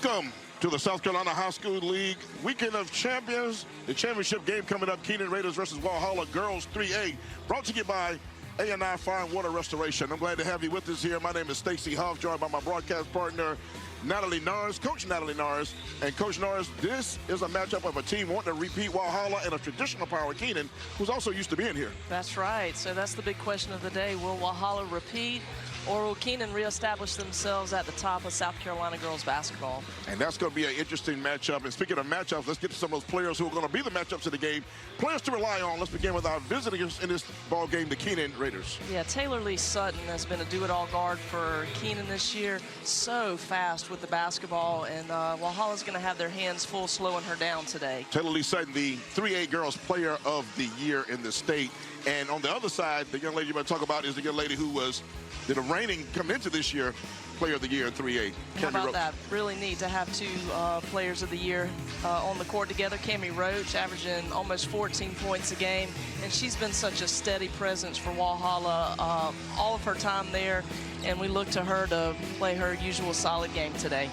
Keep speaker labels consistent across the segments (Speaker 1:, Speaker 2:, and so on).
Speaker 1: Welcome to the South Carolina High School League Weekend of Champions. The championship game coming up, Keenan Raiders versus Walhalla Girls 3A, brought to you by A&I Fire and Water Restoration. I'm glad to have you with us here. My name is Stacey Huff, joined by my broadcast partner, Natalie Norris, Coach Natalie Norris. And Coach Norris, this is a matchup of a team wanting to repeat Walhalla and a traditional power, Keenan, who's also used to being here.
Speaker 2: That's right. So that's the big question of the day. Will Walhalla repeat, or will Keenan reestablish themselves at the top of South Carolina girls basketball?
Speaker 1: And that's going to be an interesting matchup. And speaking of matchups, let's get to some of those players who are going to be the matchups of the game. Players to rely on. Let's begin with our visitors in this ball game, the Keenan Raiders.
Speaker 2: Yeah, Taylor Lee Sutton has been a do-it-all guard for Keenan this year. So fast with the basketball, and Walhalla's going to have their hands full slowing her down today.
Speaker 1: Taylor Lee Sutton, the 3A Girls Player of the Year in the state. And on the other side, the young lady you're going to talk about is the young lady who was the reigning coming into this year Player of the Year in 3A.
Speaker 2: How about that? Really neat to have two Players of the Year on the court together. Cami Roach averaging almost 14 points a game, and she's been such a steady presence for Walhalla all of her time there, and we look to her to play her usual solid game today.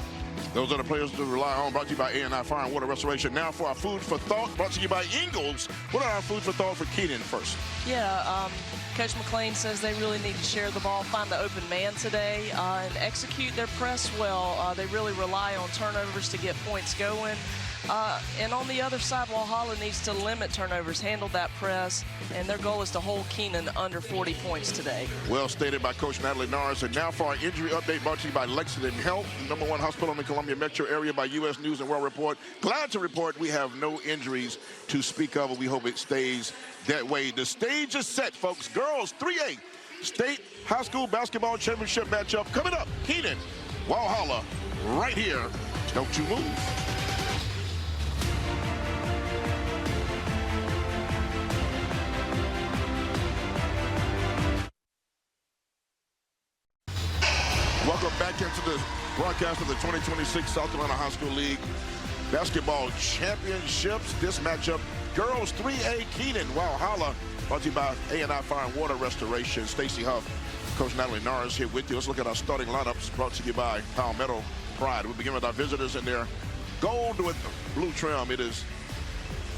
Speaker 1: Those are the players to rely on, brought to you by A&I Fire and Water Restoration. Now for our food for thought, brought to you by Ingles. What are our food for thought for Keenan first?
Speaker 2: Yeah, Coach McLean says they really need to share the ball, find the open man today, and execute their press well. They really rely on turnovers to get points going. And on the other side, Walhalla needs to limit turnovers, handle that press, and their goal is to hold Keenan under 40 points today.
Speaker 1: Well stated by Coach Natalie Norris. And now for our injury update, brought to you by Lexington Health, #1 hospital in the Columbia metro area, by U.S. News and World Report. Glad to report we have no injuries to speak of, and we hope it stays that way. The stage is set, folks. Girls 3A State High School Basketball Championship matchup coming up. Keenan, Walhalla, right here. Don't you move. Welcome back into the broadcast of the 2026 South Carolina High School League Basketball Championships. This matchup, Girls 3A Keenan, Walhalla, brought to you by A&I Fire and Water Restoration. Stacey Huff, Coach Natalie Norris here with you. Let's look at our starting lineups, brought to you by Palmetto Pride. We'll begin with our visitors in their gold with blue trim. It is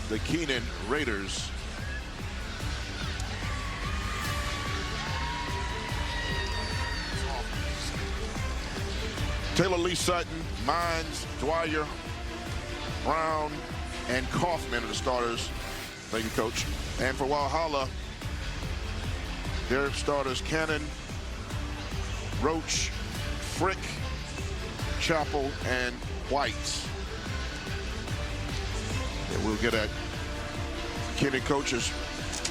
Speaker 1: the Keenan Raiders. Taylor Lee Sutton, Mines, Dwyer, Brown, and Kaufman are the starters. Thank you, Coach. And for Walhalla, their starters, Cannon, Roach, Frick, Chappell, and White. And we'll get at Keenan coaches,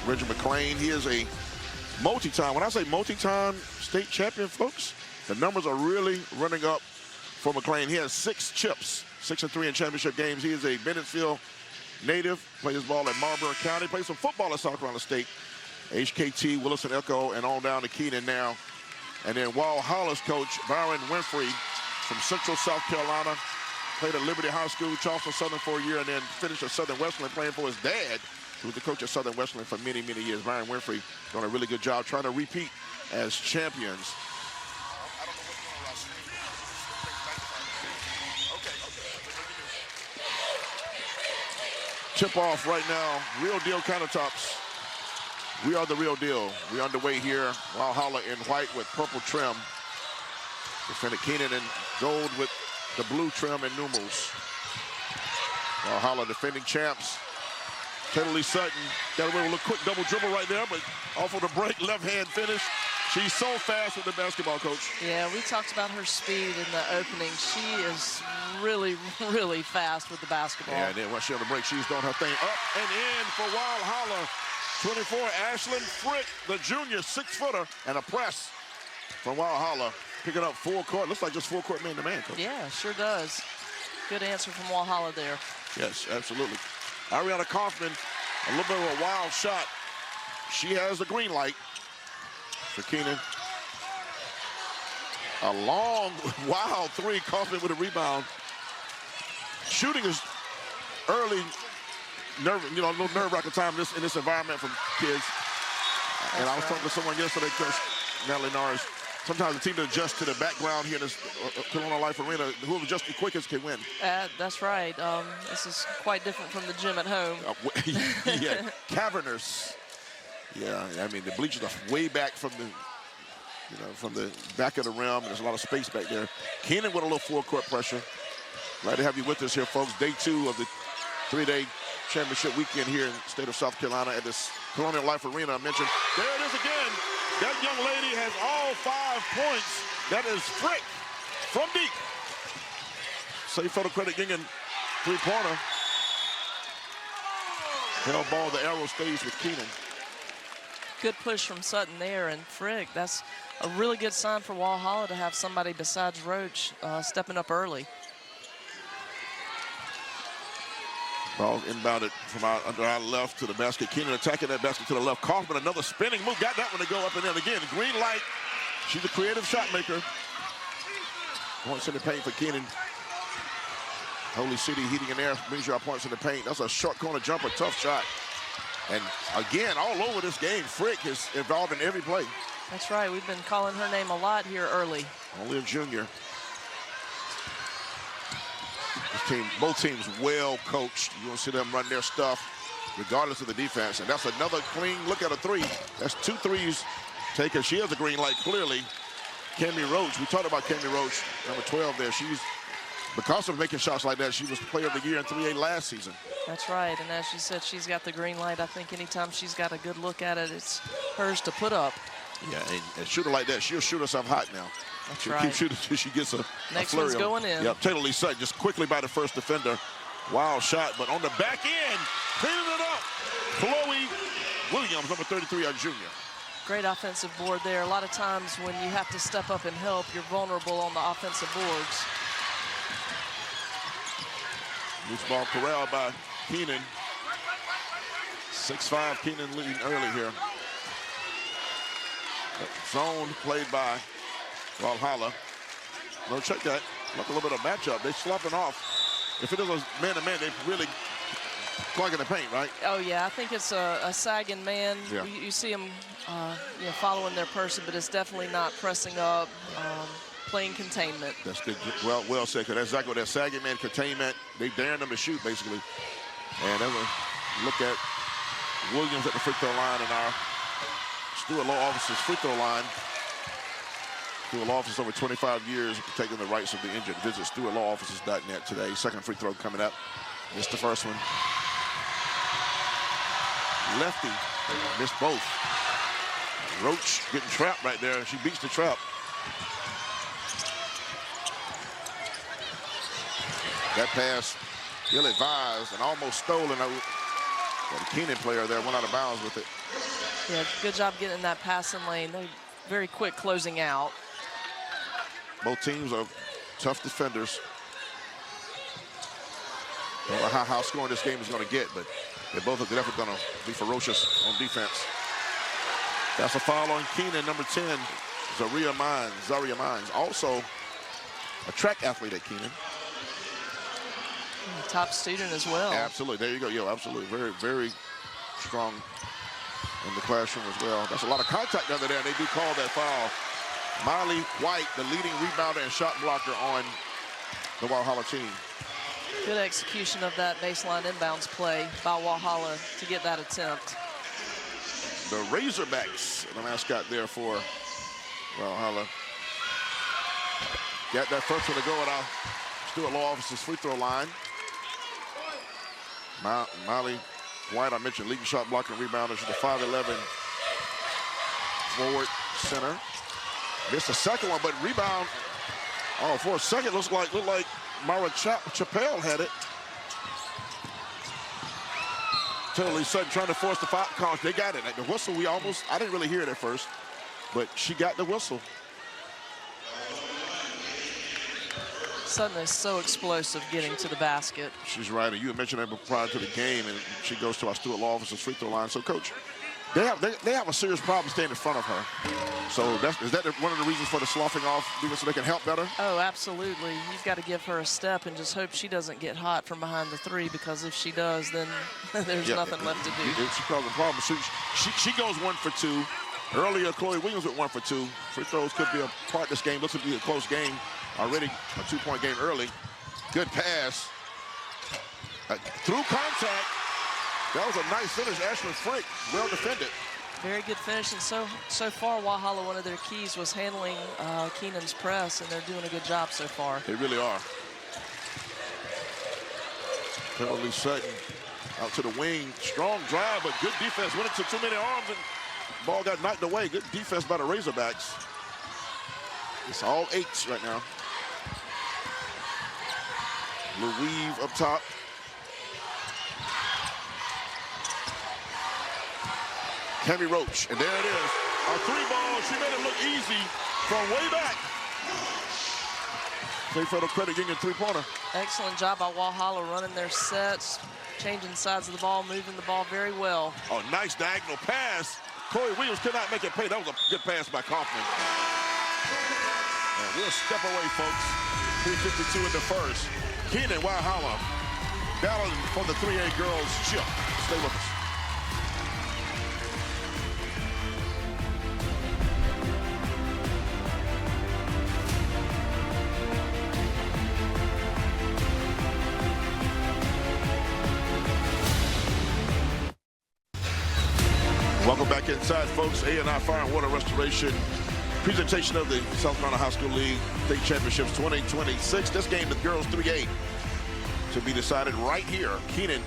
Speaker 1: Reggie McLean. He is a multi-time, when I say multi-time state champion, folks, the numbers are really running up for McLean. He has 6 chips, 6-3 in championship games. He is a Bennettsville native, plays ball at Marlboro County, plays some football at South Carolina State, HKT, Williston Echo, and on down to Keenan now. And then Walhalla's coach, Byron Winfrey, from Central South Carolina, played at Liberty High School, Charleston Southern for a year, and then finished at Southern Wesleyan playing for his dad, who was the coach at Southern Wesleyan for many, many years. Byron Winfrey doing a really good job trying to repeat as champions. Tip off right now, Real Deal countertops. We are the real deal. We're underway here. Walhalla in white with purple trim. Defended Keenan in gold with the blue trim and numerals. Walhalla defending champs. Taylor Lee Sutton got away with a little quick double dribble right there, but off of the break, left hand finish. She's so fast with the basketball, Coach.
Speaker 2: Yeah, we talked about her speed in the opening. She is really, really fast with the basketball.
Speaker 1: Yeah, and then once she on the break, she's doing her thing. Up and in for Walhalla. 24, Ashlyn Frick, the junior 6-footer, and a press from Walhalla. Picking up full court. Looks like just full court man-to-man, Coach.
Speaker 2: Yeah, sure does. Good answer from Walhalla there.
Speaker 1: Yes, absolutely. Ariana Kaufman, a little bit of a wild shot. She has the green light for Keenan. A long, wild 3. Kaufman with a rebound. Shooting is early, a little nerve-wracking time in this environment from kids. And I was talking to someone yesterday, Coach Natalie Norris. sometimes the team that adjusts to the background here in this Corona Life Arena, whoever adjusts the quickest can win.
Speaker 2: That's right. This is quite different from the gym at home.
Speaker 1: Yeah, cavernous. Yeah, I mean, the bleachers are way back from the, from the back of the rim. And there's a lot of space back there. Keenan with a little full-court pressure. Glad to have you with us here, folks. Day 2 of the 3-day championship weekend here in the state of South Carolina at this Colonial Life Arena I mentioned. There it is again. That young lady has all 5 points. That is Frick from deep. Safe Photo Credit Union three-pointer. Hell ball, the arrow stays with Keenan.
Speaker 2: Good push from Sutton there, and Frick, that's a really good sign for Walhalla to have somebody besides Roach stepping up early.
Speaker 1: Ball inbounded from under our left to the basket. Keenan attacking that basket to the left. Kaufman, another spinning move. Got that one to go up and in again. Green light. She's a creative shot maker. Points in the paint for Keenan. Holy City heating and air brings you our points in the paint. That's a short corner jumper, tough shot. And again, all over this game, Frick is involved in every play.
Speaker 2: That's right. We've been calling her name a lot here early.
Speaker 1: Only a junior. This team, both teams well coached. You want to see them run their stuff regardless of the defense. And that's another clean look at a 3. That's 2 threes taken. She has a green light, clearly. Cami Roach, we talked about Cami Roach, number 12 there. Because of making shots like that, she was player of the year in 3A last season.
Speaker 2: That's right, and as she said, she's got the green light. I think anytime she's got a good look at it, it's hers to put up.
Speaker 1: Yeah, and shoot her like that, she'll shoot herself hot now.
Speaker 2: That's
Speaker 1: She'll
Speaker 2: right.
Speaker 1: keep shooting until she gets a
Speaker 2: Next
Speaker 1: flurry
Speaker 2: one's going in.
Speaker 1: Yep, Taylor Lee Sutton just quickly by the first defender. Wild shot, but on the back end, cleaning it up. Chloe Williams, number 33, our junior.
Speaker 2: Great offensive board there. A lot of times when you have to step up and help, you're vulnerable on the offensive boards.
Speaker 1: Loose ball corralled by Keenan. 6'5", Keenan leading early here. Zone played by Walhalla. No, check that. Look a little bit of matchup. They're slopping off. If it is a man-to-man, they really clogging the paint, right?
Speaker 2: Oh, yeah. I think it's a sagging man.
Speaker 1: Yeah.
Speaker 2: You see them following their person, but it's definitely not pressing up, playing containment.
Speaker 1: That's good. Well said, because that's exactly what that sagging man containment. They daring them to shoot, basically. And then we look at Williams at the free throw line and our Stewart Law Office's free throw line. Stewart Law Office over 25 years protecting the rights of the injured. Visit stewartlawoffices.net today. Second free throw coming up. Missed the first one. Lefty missed both. Roach getting trapped right there. She beats the trap. That pass ill-advised and almost stolen. The Keenan player there went out of bounds with it.
Speaker 2: Yeah, good job getting in that passing lane. They're very quick closing out.
Speaker 1: Both teams are tough defenders. I don't know how high scoring this game is going to get, but they both are definitely going to be ferocious on defense. That's a foul on Keenan, number 10, Zaria Mines. Also a track athlete at Keenan.
Speaker 2: Top student as well.
Speaker 1: Absolutely. There you go. Yo, absolutely. Very, very strong in the classroom as well. That's a lot of contact under there, and they do call that foul. Miley White, the leading rebounder and shot blocker on the Walhalla team.
Speaker 2: Good execution of that baseline inbounds play by Walhalla to get that attempt.
Speaker 1: The Razorbacks, the mascot there for Walhalla. Got that first one to go at our Stewart Law Office's free throw line. Miley White, I mentioned, leading shot blocker and rebounder. She's a 5'11" forward center. Missed the second one, but rebound. Oh, for a second, looked like Mara Chappelle had it. Totally sudden trying to force the foul call. They got it. Like the whistle, I didn't really hear it at first, but she got the whistle.
Speaker 2: Sutton is so explosive getting to the basket.
Speaker 1: She's right, and you had mentioned that prior to the game, and she goes to our Stewart Law Office's free throw line. So, Coach, they have a serious problem staying in front of her. So is that one of the reasons for the sloughing off, so they can help better?
Speaker 2: Oh, absolutely. You've got to give her a step and just hope she doesn't get hot from behind the 3, because if she does, then there's nothing left to do.
Speaker 1: She caused a problem. She goes 1 for 2. Earlier, Chloe Williams with 1 for 2. Free throws could be a part of this game. Looks to be a close game. Already a 2-point game early. Good pass. Through contact. That was a nice finish. Ashlyn Frank, well defended.
Speaker 2: Very good finish, and so far, Walhalla, one of their keys was handling Keenan's press, and they're doing a good job so far.
Speaker 1: They really are. Penalty Sutton out to the wing. Strong drive, but good defense. Went into too many arms, and ball got knocked away. Good defense by the Razorbacks. It's all 8s right now. Blue weave up top. Cammy Roach, and there it is. A 3-ball. She made it look easy from way back. St. Federal Credit Union 3-pointer.
Speaker 2: Excellent job by Walhalla running their sets, changing sides of the ball, moving the ball very well.
Speaker 1: Oh, nice diagonal pass. Chloe Williams could not make it pay. That was a good pass by Kaufman. And we'll step away, folks. 3:52 in the first. Keenan, Walhalla, battling for the 3A girls chip. Stay with us. Welcome back inside, folks. A&I Fire and Water Restoration presentation of the South Carolina High School League State Championships 2026. This game, the girls 3A, to be decided right here. Keenan,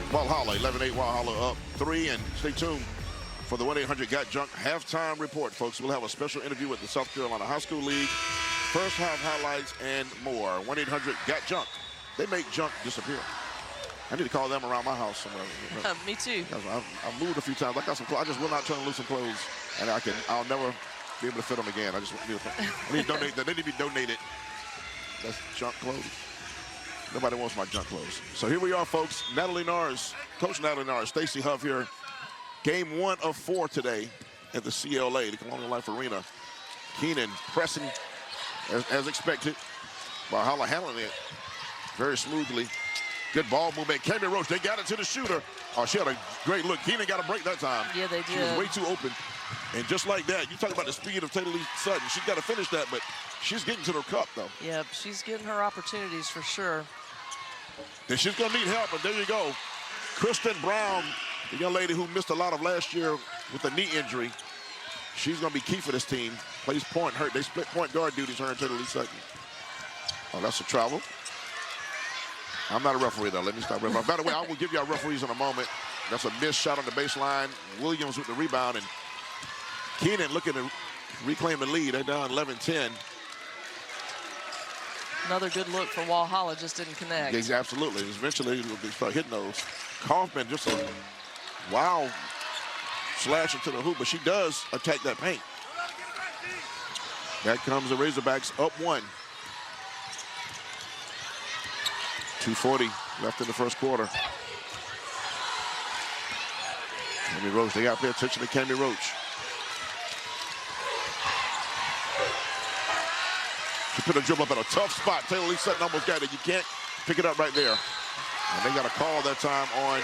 Speaker 1: Walhalla, 11-8 Walhalla up 3. And stay tuned for the 1-800-GOT-JUNK halftime report, folks. We'll have a special interview with the South Carolina High School League, first half highlights, and more. 1-800-GOT-JUNK. They make junk disappear. I need to call them around my house somewhere.
Speaker 2: Me too.
Speaker 1: I've moved a few times. I got some clothes. I just will not turn loose some clothes, and I'll never be able to fit them again. I need to donate. They need to be donated. That's junk clothes. Nobody wants my junk clothes. So here we are, folks. Natalie Nars, Coach Natalie Nars, Stacy Huff here. Game 1 of 4 today at the CLA, the Colonial Life Arena. Keenan pressing as expected. Walhalla handling it very smoothly. Good ball movement. Cammy Roach, they got it to the shooter. Oh, she had a great look. Keenan got a break that time.
Speaker 2: Yeah, they did.
Speaker 1: She was way too open. And just like that, you talk about the speed of Taylor Lee Sutton. She's got to finish that, but she's getting to the cup, though.
Speaker 2: Yeah, she's getting her opportunities for sure.
Speaker 1: And she's going to need help, and there you go. Kristen Brown, the young lady who missed a lot of last year with a knee injury. She's going to be key for this team. Plays point, hurt. They split point guard duties, her and Taylor Lee Sutton. Oh, that's a travel. I'm not a referee, though. Let me stop refereeing. By the way, I will give you our referees in a moment. That's a missed shot on the baseline. Williams with the rebound, and Keenan looking to reclaim the lead. They're down 11-10.
Speaker 2: Another good look for Walhalla, just didn't connect.
Speaker 1: Yes, absolutely. Eventually, they'll start hitting those. Kaufman just a wild slash into the hoop, but she does attack that paint. That comes the Razorbacks up 1. 2:40 left in the first quarter. Cammy Roach, they got to pay attention to Cammy Roach. She put a dribble up at a tough spot. Taylor Lee Sutton almost got it. You can't pick it up right there. And they got a call that time on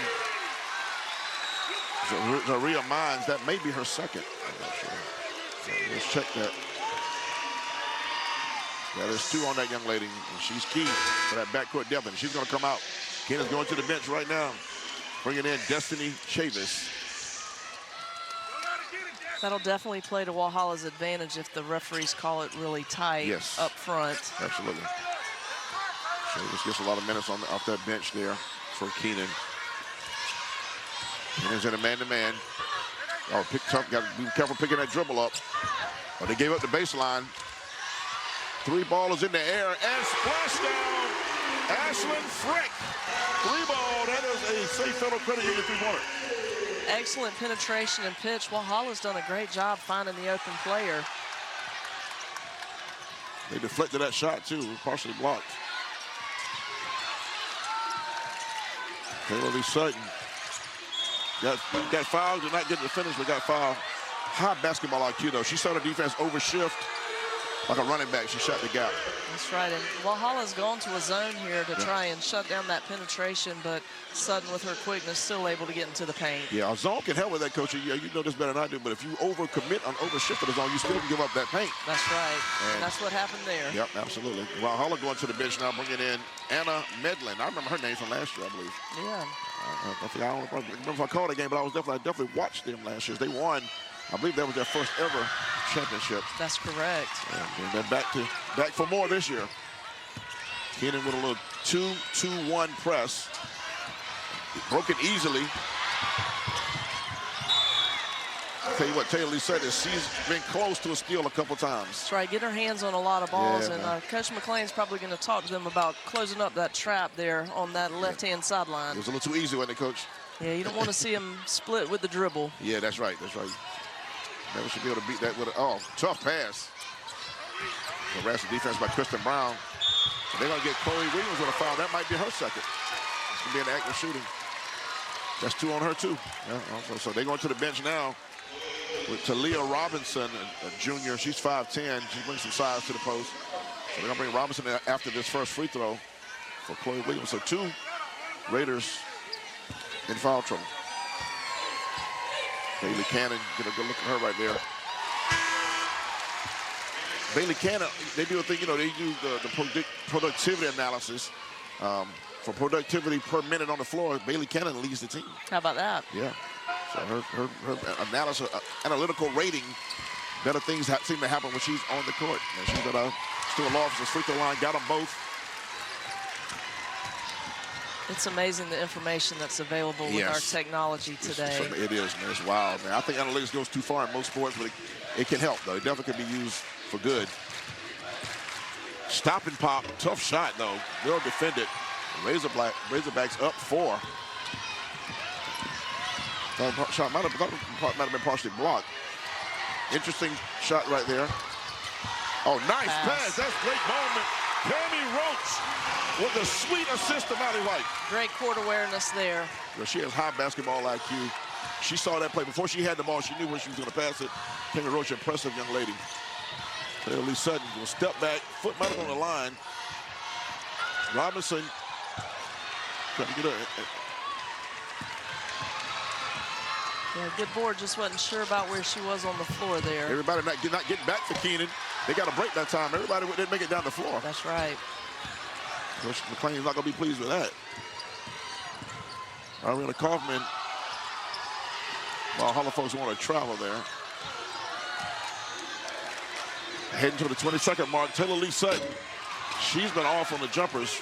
Speaker 1: Zaria Mines. That may be her second. I'm not sure. So let's check that. Yeah, there's 2 on that young lady, and she's key for that backcourt depth, and she's going to come out. Keenan's going to the bench right now, bringing in Destiny Chavis.
Speaker 2: That'll definitely play to Walhalla's advantage if the referees call it really tight up front.
Speaker 1: Absolutely. Chavis gets a lot of minutes off that bench there for Keenan. Keenan's in a man-to-man. Oh, got to be careful picking that dribble up. Oh, they gave up the baseline. 3 ball is in the air and splashdown. Ashlyn Frick. 3-ball. That is a St. Federal Credit Union 3-pointer.
Speaker 2: Excellent penetration and pitch. Walhalla's done a great job finding the open player.
Speaker 1: They deflected that shot too, partially blocked. Taylor Lee Sutton got fouled. Did not get the finish, but got fouled. High basketball IQ though. She saw the defense overshift. like a running back. She shut the gap.
Speaker 2: That's right. And Walhalla's gone to a zone here to try and shut down that penetration, but Sutton, with her quickness, still able to get into the paint.
Speaker 1: Yeah, a zone can help with that, Coach. You know this better than I do, but if you overcommit on overshift to the zone, you still can give up that paint.
Speaker 2: That's right. And that's what happened there.
Speaker 1: Yep, absolutely. Walhalla going to the bench now, bringing in Anna Medlin. I remember her name from last year, I believe.
Speaker 2: Yeah.
Speaker 1: I don't remember if I called the game, but I definitely watched them last year. They won. I believe that was their first ever championship.
Speaker 2: That's correct.
Speaker 1: And then back for more this year. Keenan with a little 2-2-1 press. Broke it easily. Tell you what, Taylor Lee said is she's been close to a steal a couple times.
Speaker 2: That's right. Get her hands on a lot of balls,
Speaker 1: Yeah,
Speaker 2: and Coach McLean's probably going to talk to them about closing up that trap there on that left-hand sideline.
Speaker 1: It was a little too easy, wasn't it, Coach?
Speaker 2: Yeah, you don't want to see them split with the dribble.
Speaker 1: Yeah, that's right. That's right. Never should be able to beat that with a tough pass. Harassing defense by Kristen Brown. So they're going to get Chloe Williams with a foul. That might be her second. It's going to be an active shooting. That's 2 on her, too. Yeah, also, so they're going to the bench now with Talia Robinson, a junior. She's 5'10". She brings some size to the post. So they're going to bring Robinson after this first free throw for Chloe Williams. So 2 Raiders in foul trouble. Bailey Cannon, get a good look at her right there. Bailey Cannon, they do a thing, they do the productivity analysis. For productivity per minute on the floor, Bailey Cannon leads the team.
Speaker 2: How about that?
Speaker 1: Yeah. So her analysis, analytical rating, better things seem to happen when she's on the court. And she's at Stuart Law officer's free throw line, got them both.
Speaker 2: It's amazing the information that's available with our technology today.
Speaker 1: It is, man. It's wild, man. I think analytics goes too far in most sports, but it can help, though. It definitely can be used for good. Stop and pop. Tough shot, though. Well defended. Razorbacks up 4. That shot might have been partially blocked. Interesting shot right there. Oh, nice pass. That's a great moment. Tammy Roach with a sweet assist to Mallie White.
Speaker 2: Great court awareness there.
Speaker 1: Well, she has high basketball IQ. She saw that play. Before she had the ball, she knew where she was going to pass it. Tammy Roach, impressive young lady. Taylor Lee Sutton will step back. Foot might have on the line. Robinson trying to get her.
Speaker 2: Yeah, good board. Just wasn't sure about where she was on the floor there.
Speaker 1: Everybody not getting back for Keenan. They got a break that time. Everybody didn't make it down the floor.
Speaker 2: That's right.
Speaker 1: Coach McLean's not going to be pleased with that. Ariana Kaufman. Walhalla folks want to travel there. Heading to the 22nd mark, Taylor Lee Sutton. She's been off on the jumpers.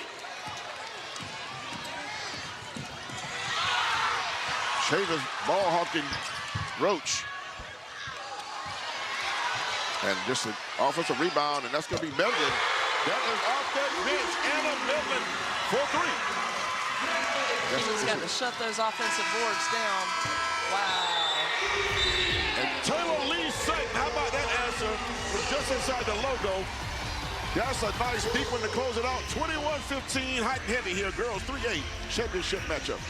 Speaker 1: Chavis ball hawking Roach. And just an offensive rebound, and that's going to be Medlin. That is off that bench. Anna Medlin for 3.
Speaker 2: Keenan's got to shut those offensive boards down. Wow.
Speaker 1: And Taylor Lee Sutton, how about that answer from just inside the logo? That's a nice deep one to close it out. 21-15, hot and heavy here. Girls 3-8 championship matchup.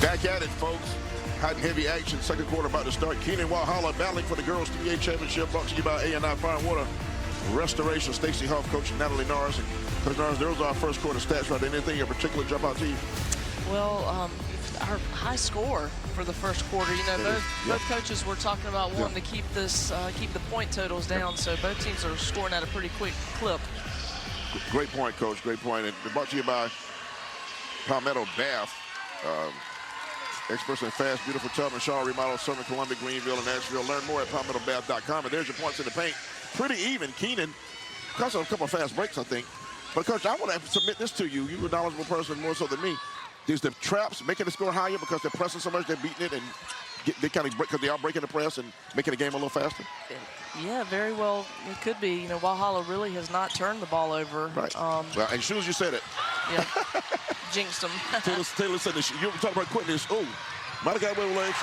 Speaker 1: Back at it, folks. Hot and heavy action. Second quarter about to start. Keenan Walhalla battling for the girls 3A championship. Brought to you by A&I Fine Water Restoration. Stacey Huff, Coach Natalie Norris. And Coach Norris, those are our first quarter stats. Right? Anything in particular jump out to you?
Speaker 2: Well, our high score for the first quarter. Both coaches were talking about wanting to keep this, keep the point totals down. So both teams are scoring at a pretty quick clip.
Speaker 1: Great point, Coach. Great point. And brought to you by Palmetto Bath. Experts in fast, beautiful tub and shower remodel, Southern Columbia, Greenville, and Nashville. Learn more at palmettobath.com. And there's your points in the paint. Pretty even. Keenan, because of a couple of fast breaks, I think. But, Coach, I want to submit this to you. You're a knowledgeable person more so than me. Is the traps making the score higher because they're pressing so much, they're beating it, and they kind of break because they are breaking the press and making the game a little faster?
Speaker 2: Yeah, very well. It could be. Walhalla really has not turned the ball over.
Speaker 1: Right. Well, as soon as you said it.
Speaker 2: Yeah. Jinxed them.
Speaker 1: Taylor said this. You were talking about quitting this. Oh, might have got away with legs.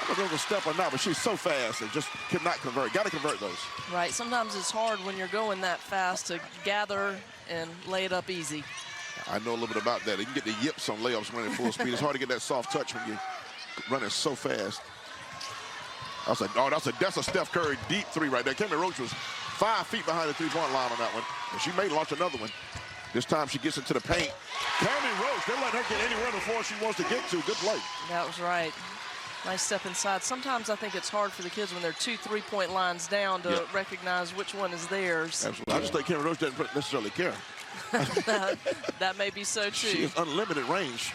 Speaker 1: I don't know if it was a step or not, but she's so fast and just could not convert. Got to convert those.
Speaker 2: Right. Sometimes it's hard when you're going that fast to gather and lay it up easy.
Speaker 1: I know a little bit about that. You can get the yips on layups running full speed. It's hard to get that soft touch when you're running so fast. I was like, oh, that's a Steph Curry deep three right there. Kemi Roach was 5 feet behind the three-point line on that one, and she may launch another one. This time she gets into the paint. Kemi Roach, they're letting her get anywhere before she wants to get to. Good play.
Speaker 2: That was right. Nice step inside. Sometimes I think it's hard for the kids when they're 2 3-point lines down to recognize which one is theirs.
Speaker 1: Absolutely. I just think Kemi Roach doesn't necessarily care.
Speaker 2: That may be so, too.
Speaker 1: She has unlimited range.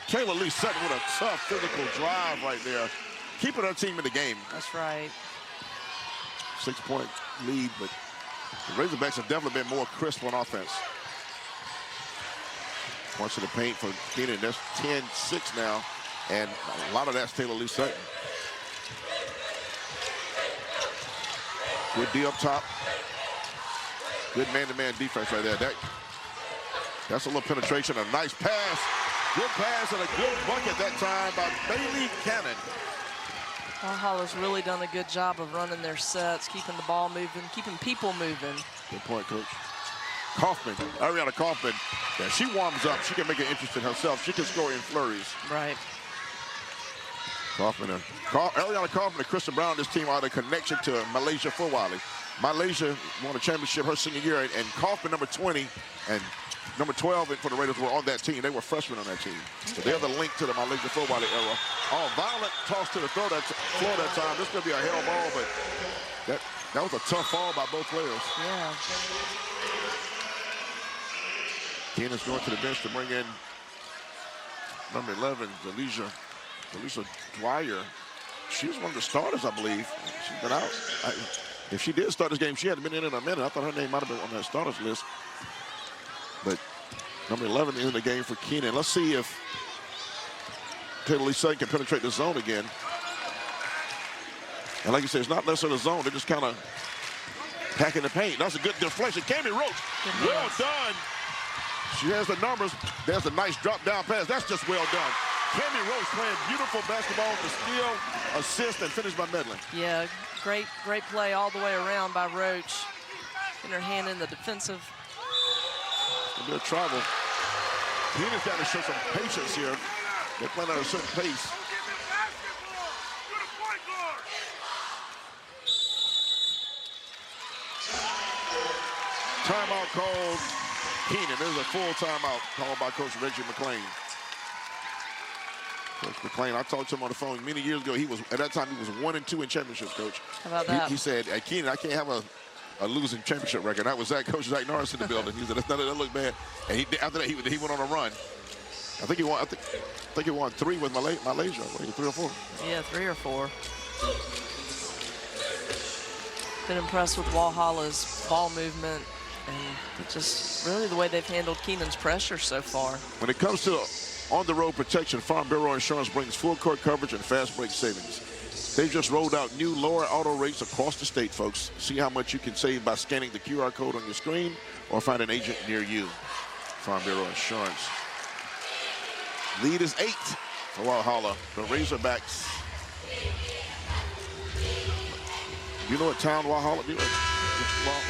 Speaker 1: Kayla Lee Sutton with a tough physical drive right there, keeping her team in the game.
Speaker 2: That's right.
Speaker 1: 6-point lead, but the Razorbacks have definitely been more crisp on offense. Points to the paint for Keenan. That's 10-6 now, and a lot of that's Taylor Lee Sutton. Good D up top. Good man-to-man defense right there. That's a little penetration, a nice pass. Good pass and a good bucket that time by Bailey Cannon.
Speaker 2: Walhalla's really done a good job of running their sets, keeping the ball moving, keeping people moving.
Speaker 1: Good point, Coach. Kaufman, Ariana Kaufman, yeah, she warms up. She can make it interesting herself. She can score in flurries.
Speaker 2: Right.
Speaker 1: Kaufman, Ariana Kaufman and Kristen Brown, this team are the connection to Malaysia Fawali. Malaysia won a championship her senior year, and Kaufman, number 20, and number 12 for the Raiders were on that team. They were freshmen on that team. So they're the link to the Malaysia Fawali era. Oh, violent toss to the floor that time. This could be a hell ball, but that was a tough fall by both players.
Speaker 2: Yeah.
Speaker 1: Keenan's going to the bench to bring in number 11, Delisa Dwyer. She was one of the starters, I believe. She's been out. If she did start this game, she hadn't been in a minute. I thought her name might have been on that starters list. But number 11 is in the game for Keenan. Let's see if Taylor Lee Sutton can penetrate the zone again. And like you said, it's not necessarily the zone. They're just kind of packing the paint. That's a good deflection. Kemi Roach, well done. She has the numbers. There's a nice drop-down pass. That's just well done. Kemi Roach playing beautiful basketball to steal, assist, and finish by Medlin.
Speaker 2: Yeah, great play all the way around by Roach. Getting her hand in the defensive.
Speaker 1: A bit of travel. Keenan's got to show some patience here. They're playing at a certain pace. Timeout called Keenan. There's a full timeout called by Coach Reggie McClain. Coach McClain, I talked to him on the phone many years ago. At that time, he was 1-2 in championships, Coach.
Speaker 2: How about that?
Speaker 1: He said, hey, Keenan, I can't have a losing championship record. That was that Coach Zach Norris in the building. He said, that looked bad. And after that, he went on a run. I think he won 3 with Malaysia. 3 or 4.
Speaker 2: Yeah, 3 or 4. Been impressed with Walhalla's ball movement and just really the way they've handled Keenan's pressure so far.
Speaker 1: When it comes to on-the-road protection, Farm Bureau Insurance brings full court coverage and fast break savings. They've just rolled out new lower auto rates across the state, folks. See how much you can save by scanning the QR code on your screen or find an agent near you. Farm Bureau Insurance. Lead is 8 for Walhalla. The Razorbacks. You know what town Walhalla is?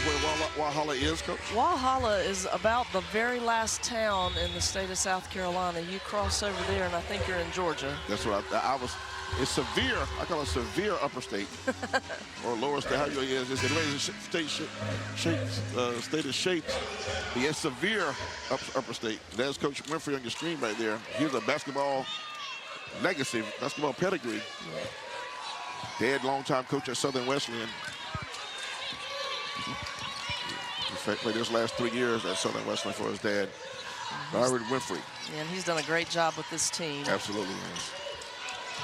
Speaker 1: Where Walhalla is, Coach?
Speaker 2: Walhalla is about the very last town in the state of South Carolina. You cross over there, and I think you're in Georgia.
Speaker 1: That's what I was. It's severe. I call it severe upper state or lower state. How you is the way the state is shaped. It's severe upper state. There's Coach Winfrey on your screen right there. Here's a basketball legacy, basketball pedigree. Dad, longtime coach at Southern Wesleyan. In fact, played his last 3 years at Southern Wesleyan for his dad, Byron Winfrey.
Speaker 2: Yeah, and he's done a great job with this team.
Speaker 1: Absolutely, yes.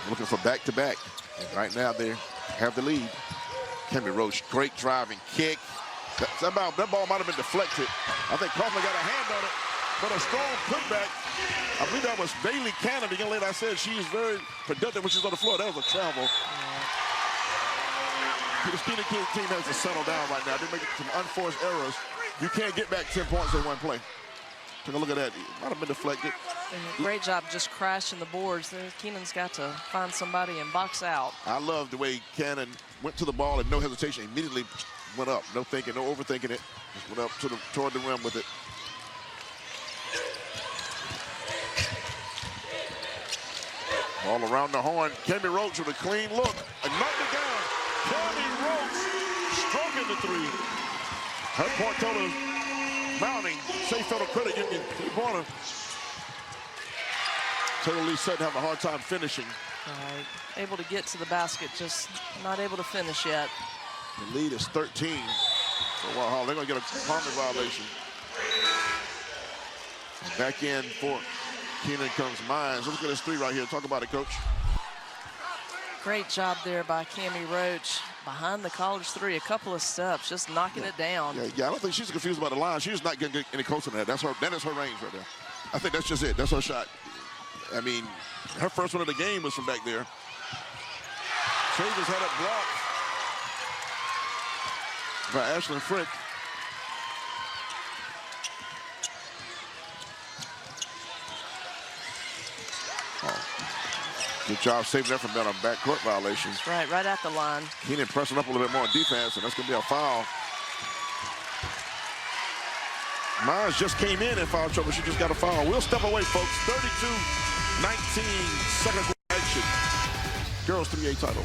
Speaker 1: Looking for back-to-back. And right now they have the lead. Kemi Roach, great driving kick. That ball might have been deflected. I think Kaufman got a hand on it, but a strong putback. I believe that was Bailey Cannon, the young lady I said she is very productive when she's on the floor. That was a travel. The Keenan team has to settle down right now. They're making some unforced errors. You can't get back 10 points in one play. Take a look at that. Might have been deflected.
Speaker 2: Great job just crashing the boards. Keenan's got to find somebody and box out.
Speaker 1: I love the way Keenan went to the ball and no hesitation, immediately went up. No thinking, no overthinking it. Just went up toward the rim with it. All around the horn. Cami Roach with a clean look. And knocked it down. Cami Roach stroking the three. Her point total mounting. Shea Federal Credit Union three-pointer. Taylor Lee Sutton having a hard time finishing.
Speaker 2: Able to get to the basket, just not able to finish yet.
Speaker 1: The lead is 13 for Walhalla. They're going to get a Palmer violation. Back in for Keenan comes Mines. Look at this three right here. Talk about it, Coach.
Speaker 2: Great job there by Cami Roach. Behind the college three, a couple of steps, just knocking it down.
Speaker 1: Yeah, I don't think she's confused about the line. She's not going to get any closer than that. That is her range right there. I think that's just it. That's her shot. I mean, her first one of the game was from back there. Chambers had it blocked by Ashlyn Frick. Good job saving that from being a backcourt violation.
Speaker 2: That's right at the line.
Speaker 1: Keenan pressing up a little bit more on defense, and that's going to be a foul. Mines just came in foul trouble. She just got a foul. We'll step away, folks. 32-19, second quarter action. Girls 3A title.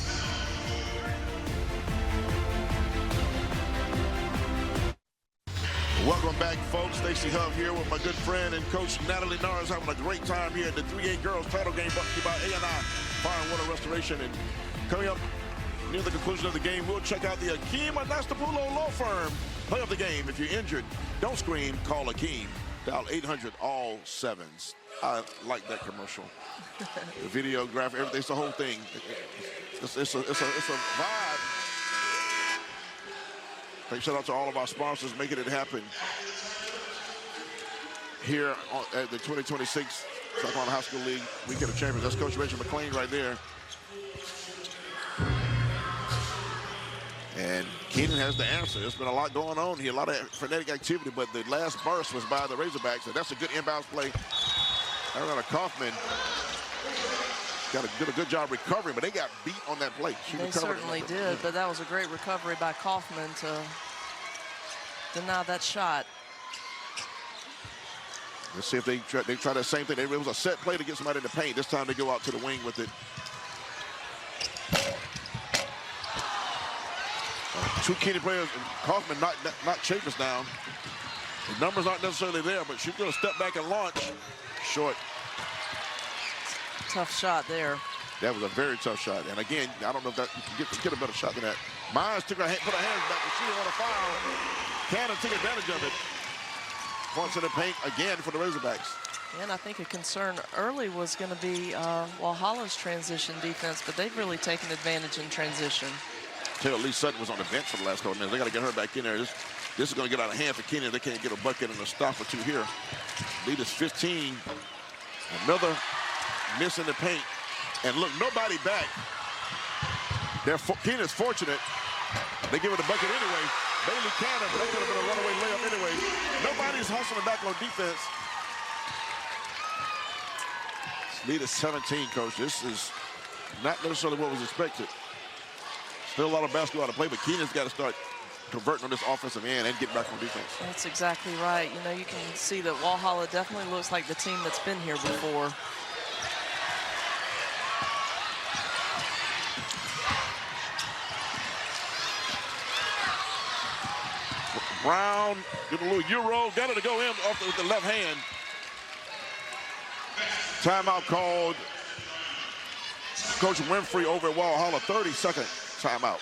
Speaker 1: Welcome back, folks. Stacey Hub here with my good friend and Coach Natalie Norris, having a great time here at the 3A Girls title game brought to you by A&I Fire and Water Restoration. And coming up near the conclusion of the game, we'll check out the Akeem Anastapulo Law Firm. Play of the game. If you're injured, don't scream, call Akeem. Dial 800 all sevens. I like that commercial. The videograph, everything, it's the whole thing. It's a vibe. Thanks, shout out to all of our sponsors making it happen here at the 2026 South Carolina High School League Weekend of Champions. That's Coach Rachel McLean right there. And Keenan has the answer. There's been a lot going on here, a lot of frenetic activity, but the last burst was by the Razorbacks, and that's a good inbounds play. Ariana Kaufman did a good job recovering, but they got beat on that play.
Speaker 2: They certainly did, but that was a great recovery by Kaufman to deny that shot.
Speaker 1: Let's see if they try that same thing. It was a set play to get somebody in the paint. This time they go out to the wing with it. Two Keenan players, and Kaufman knocked Chapis down. The numbers aren't necessarily there, but she's going to step back and launch. Short.
Speaker 2: Tough shot there.
Speaker 1: That was a very tough shot. And again, I don't know if that you can get a better shot than that. Myers put her hands back, but she didn't want to foul. Cannon took advantage of it. Points in the paint again for the Razorbacks.
Speaker 2: And I think a concern early was going to be Walhalla's transition defense, but they've really taken advantage in transition.
Speaker 1: Taylor Lee Sutton was on the bench for the last couple of minutes. They got to get her back in there. This is going to get out of hand for Keenan. They can't get a bucket and a stop or two here. Lead is 15. Another miss in the paint. And look, nobody back. Keenan's fortunate. They give it a bucket anyway. Bailey Cannon, but that could have been a runaway layup anyway. Nobody's hustling back on defense. Lead is 17, Coach. This is not necessarily what was expected. Still a lot of basketball to play, but Keenan's got to start converting on this offensive end and getting back on defense.
Speaker 2: That's exactly right. You know, you can see that Walhalla definitely looks like the team that's been here before.
Speaker 1: Brown, did a little Euro, got it to go in off with the left hand. Timeout called. Coach Winfrey over at Walhalla, 30-second timeout.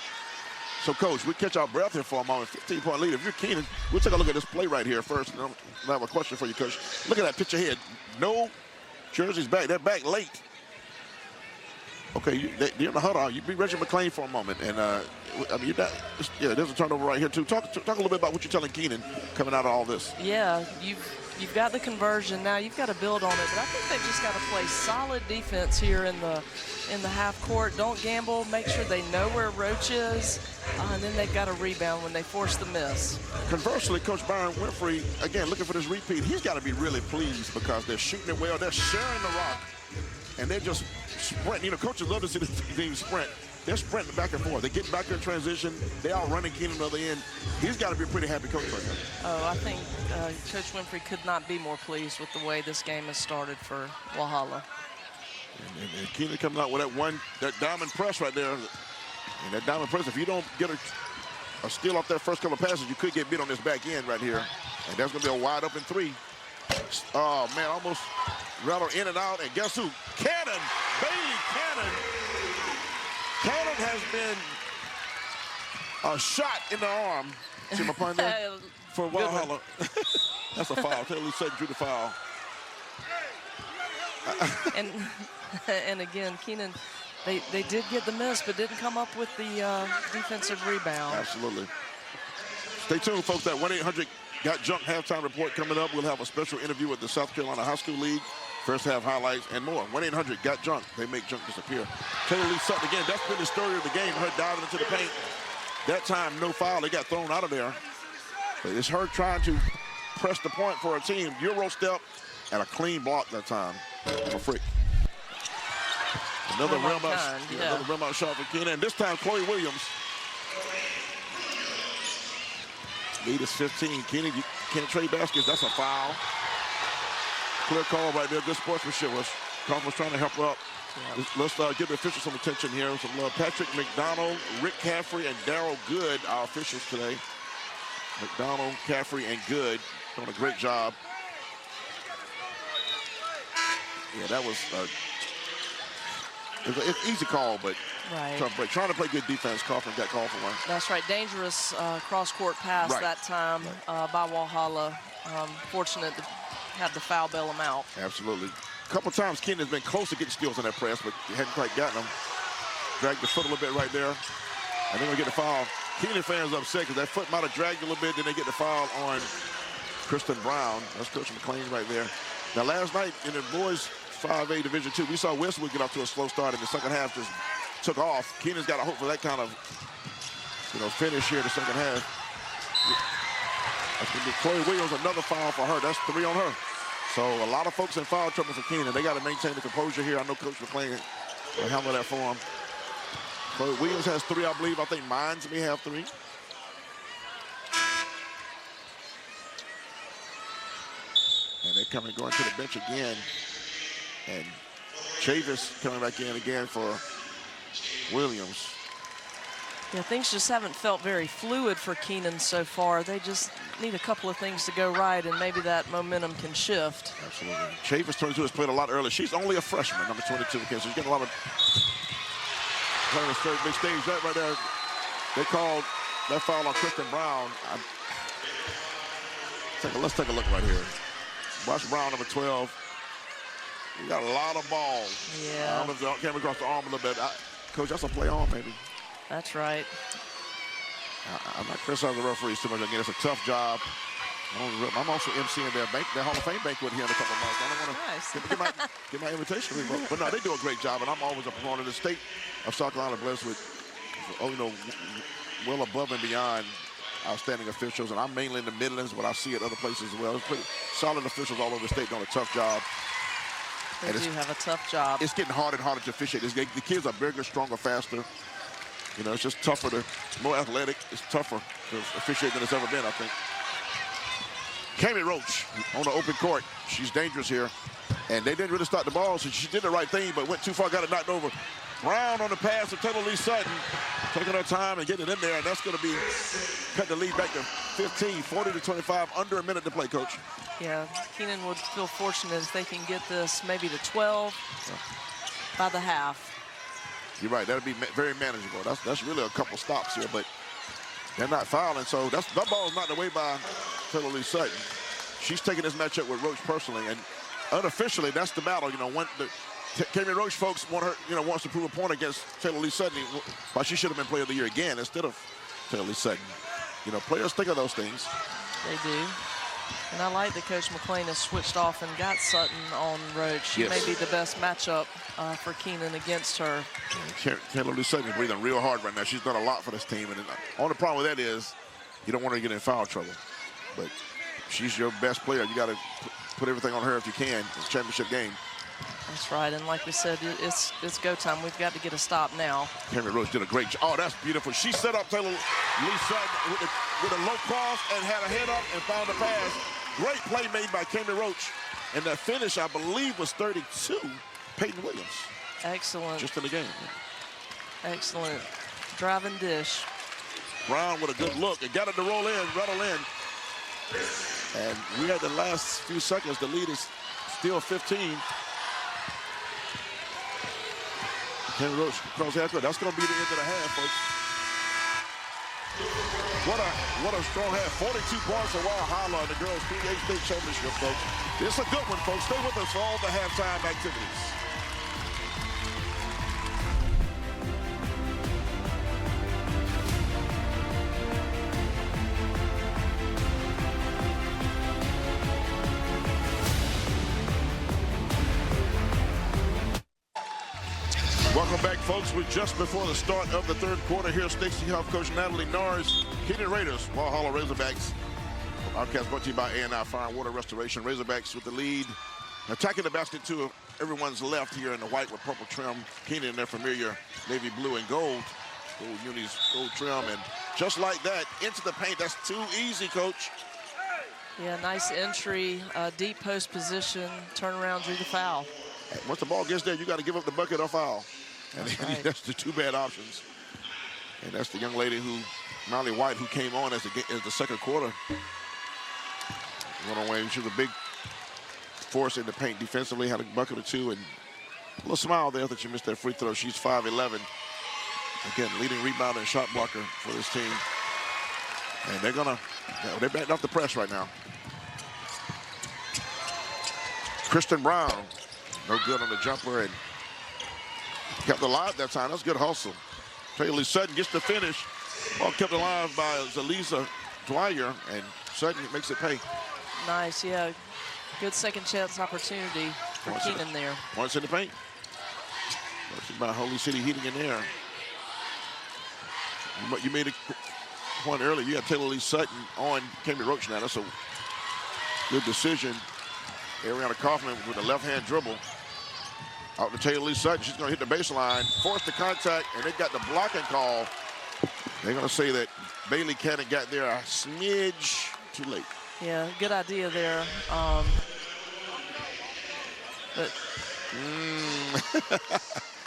Speaker 1: So, Coach, we catch our breath here for a moment. 15-point lead. If you're Keenan, we'll take a look at this play right here first. And I have a question for you, Coach. Look at that pitch ahead. No jerseys back. They're back late. Okay, you're in the huddle. You beat Reggie McClain for a moment, and I mean, you're not, yeah, there's a turnover right here too. Talk a little bit about what you're telling Keenan coming out of all this.
Speaker 2: Yeah, you've got the conversion now. You've got to build on it, but I think they've just got to play solid defense here in the half court. Don't gamble. Make sure they know where Roach is, and then they've got to rebound when they force the miss.
Speaker 1: Conversely, Coach Byron Winfrey, again, looking for this repeat. He's got to be really pleased because they're shooting it well. They're sharing the rock, and they're just sprinting. You know, coaches love to see the team sprint. They're sprinting back and forth. They're getting back in transition. They are running Keenan to the other end. He's got to be a pretty happy coach right now.
Speaker 2: Oh, I think Coach Winfrey could not be more pleased with the way this game has started for Walhalla.
Speaker 1: And Keenan coming out with that diamond press right there. And that diamond press, if you don't get a steal off that first couple of passes, you could get beat on this back end right here. And that's going to be a wide open three. Oh, man, almost rattled in and out. And guess who? Cannon! Bailey Cannon! Cannon has been a shot in the arm. See my pun there? For Walhalla. That's a foul. Taylor Lee Sutton drew the foul.
Speaker 2: And again, Keenan, they did get the miss, but didn't come up with the defensive rebound.
Speaker 1: Absolutely. Stay tuned, folks. That 1-800-GOT-JUNK halftime report coming up. We'll have a special interview with the South Carolina High School League. First half highlights and more. 1-800-GOT-JUNK. They make junk disappear. Taylor Lee Sutton, again, that's been the story of the game. Her diving into the paint. That time, no foul. They got thrown out of there. But it's her trying to press the point for her team. Euro step and a clean block that time for Frick. Another rim out, another rim out shot for Keenan. And this time, Chloe Williams. Lead is 15. Keenan, you can't trade baskets. That's a foul. Clear call right there. Good sportsmanship. Kaufman was trying to help her up. Yeah. Let's give the officials some attention here. Some Patrick McDonald, Rick Caffrey, and Darryl Good, our officials today. McDonald, Caffrey, and Good doing a great job. Yeah, that was it's an easy call, but tough break. Trying to play good defense. Kaufman got called for one.
Speaker 2: That's right. Dangerous cross-court pass that time by Walhalla. Fortunate to have the foul bail him out.
Speaker 1: Absolutely. A couple times Keenan has been close to getting steals on that press, but he hadn't quite gotten them. Dragged the foot a little bit right there. And they're going to get the foul. Keenan fans upset because that foot might have dragged a little bit. Then they get the foul on Kristen Brown. That's Coach McClain right there. Now, last night in the boys 5A Division II, we saw Westwood get off to a slow start in the second half. Just took off. Keenan's got to hope for that kind of, finish here in the second half. That's going to be Chloe Williams, another foul for her. That's 3 on her. So a lot of folks in foul trouble for Keenan. They got to maintain the composure here. I know Coach McClain will handle that for him. Chloe Williams has 3, I believe. I think Mines may have 3. And they're going to the bench again. And Chavis coming back in again for Williams.
Speaker 2: Yeah, things just haven't felt very fluid for Keenan so far. They just need a couple of things to go right, and maybe that momentum can shift.
Speaker 1: Absolutely. Chavis, 22, has played a lot earlier. She's only a freshman, number 22. So she's getting a lot of playing the third big stage. Right there, they called that foul on Kristen Brown. Let's take a look right here. Watch Brown, number 12. He got a lot of balls.
Speaker 2: Yeah.
Speaker 1: I don't know if they came across the arm a little bit. Coach, that's a play on, maybe.
Speaker 2: That's right.
Speaker 1: I'm not criticizing the referees too much. Again, it's a tough job. I'm also emceeing their Hall of Fame banquet here in a couple of months. I don't want to get my invitation. But no, they do a great job, and I'm always a proponent. The state of South Carolina blessed with, well above and beyond outstanding officials. And I'm mainly in the Midlands, but I see it other places as well. It's pretty solid officials all over the state doing a tough job.
Speaker 2: They do have a tough job.
Speaker 1: It's getting harder and harder to officiate. The kids are bigger, stronger, faster. It's just tougher more athletic. It's tougher to officiate than it's ever been, I think. Cami Roach on the open court. She's dangerous here. And they didn't really start the ball, so she did the right thing, but went too far, got it knocked over. Brown on the pass to Taylor Lee Sutton, taking her time and getting it in there, and that's going to be cut the lead back to 15, 40-25, under a minute to play, Coach.
Speaker 2: Yeah, Keenan would feel fortunate if they can get this maybe to 12 by the half.
Speaker 1: You're right. That'll be very manageable. That's really a couple stops here, but they're not fouling. So that ball is knocked away by Taylor Lee Sutton. She's taking this matchup with Roach personally, and unofficially, that's the battle. Kami Roach folks want her, wants to prove a point against Taylor Lee Sutton. Why she should have been Player of the Year again instead of Taylor Lee Sutton. Players think of those things.
Speaker 2: They do. And I like that Coach McClain has switched off and got Sutton on Roach. She may be the best matchup for Keenan against her.
Speaker 1: Taylor Lee Sutton is breathing real hard right now. She's done a lot for this team. And the only problem with that is you don't want her to get in foul trouble. But she's your best player. You got to put everything on her if you can. It's a championship game.
Speaker 2: That's right, and like we said, it's go time. We've got to get a stop now.
Speaker 1: Kami Roach did a great job. Oh, that's beautiful. She set up Taylor Lee Sutton with a low cross and had a head up and found a pass. Great play made by Kami Roach. And that finish, I believe, was 32, Peyton Williams.
Speaker 2: Excellent.
Speaker 1: Just in the game.
Speaker 2: Excellent. Driving dish.
Speaker 1: Brown with a good look and got it to rattle in. And we had the last few seconds. The lead is still 15. Kami Roach cross half court. That's going to be the end of the half, folks. What a strong half. 42 points for Walhalla in the girls' PGA State Championship, folks. It's a good one, folks. Stay with us for all the halftime activities. Welcome back, folks. We're just before the start of the third quarter. Here's Stacey Health Coach Natalie Norris. Keenan Raiders, Walhalla Razorbacks. Our cast brought to you by A&I Fire and Water Restoration. Razorbacks with the lead. Attacking the basket to everyone's left here in the white with purple trim. Keenan in their familiar navy blue and gold. Gold unis, gold trim. And just like that, into the paint. That's too easy, Coach.
Speaker 2: Yeah, nice entry, deep post position, turn around, drew the foul.
Speaker 1: Once the ball gets there, you got to give up the bucket or foul. And
Speaker 2: That's right.
Speaker 1: That's the two bad options. And that's the young lady Molly White, who came on as the second quarter. Went away. She was a big force in the paint defensively, had a bucket or two, and a little smile there that she missed that free throw. She's 5'11". Again, leading rebounder and shot blocker for this team. And they're backing off the press right now. Kristen Brown, no good on the jumper, and kept alive that time. That's good hustle. Taylor Lee Sutton gets the finish. Ball kept alive by Zalisa Dwyer, and Sutton makes it pay.
Speaker 2: Nice, yeah. Good second chance opportunity for Keenan there.
Speaker 1: Points in the paint. Versus by Holy City Heating in there. You made a point earlier. You got Taylor Lee Sutton on Kami Roach now. That's a good decision. Ariana Kaufman with a left-hand dribble. Out to Taylor Lee Sutton. She's going to hit the baseline, force the contact, and they got the blocking call. They're going to say that Bailey Cannon got there a smidge too late.
Speaker 2: Yeah, good idea there. But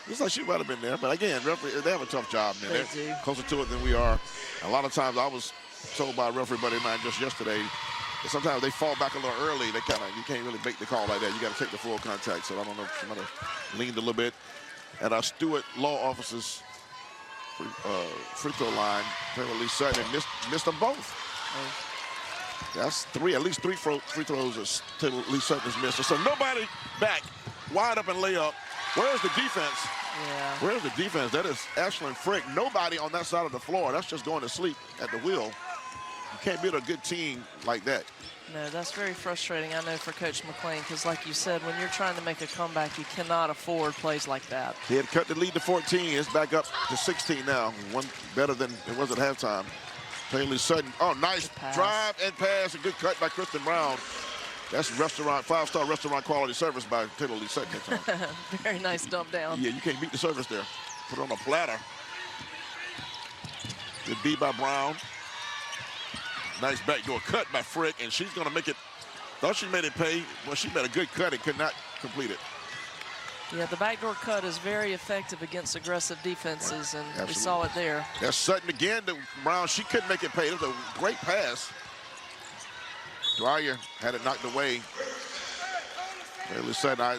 Speaker 1: Looks like she might have been there, but again, referee, they have a tough job, man.
Speaker 2: They
Speaker 1: They're
Speaker 2: do.
Speaker 1: closer to it than we are. A lot of times I was told by a referee buddy of mine just yesterday, that sometimes they fall back a little early. They you can't really make the call like that. You got to take the full contact. So I don't know if she might have leaned a little bit. At our Stewart Law Office's free throw line, Taylor Lee Sutton missed them both. That's at least three free throws that Taylor Lee Sutton has missed. So nobody back, wide open layup. Where's the defense?
Speaker 2: yeah,
Speaker 1: Where's the defense? That is Ashlyn Frick. Nobody on that side of the floor. That's just going to sleep at the wheel. You can't beat a good team like that.
Speaker 2: no, that's very frustrating, I know, for Coach McClain, because like you said, when you're trying to make a comeback, you cannot afford plays like that.
Speaker 1: He had cut the lead to 14. It's back up to 16 now. One better than it was at halftime. Taylor Lee Sutton. Oh, nice drive and pass. A good cut by Kristen Brown. That's five-star restaurant quality service by Taylor Lee Sutton that time.
Speaker 2: Very nice dump down.
Speaker 1: Yeah, you can't beat the service there. Put it on a platter. Good D by Brown. Nice backdoor cut by Frick, and she's going to make it. Thought she made it pay. Well, she made a good cut and could not complete it.
Speaker 2: Yeah, the backdoor cut is very effective against aggressive defenses, and
Speaker 1: Absolutely.
Speaker 2: we saw it there.
Speaker 1: That's Sutton again to Brown. She couldn't make it pay. It was a great pass. Dwyer had it knocked away. Taylor Sutton,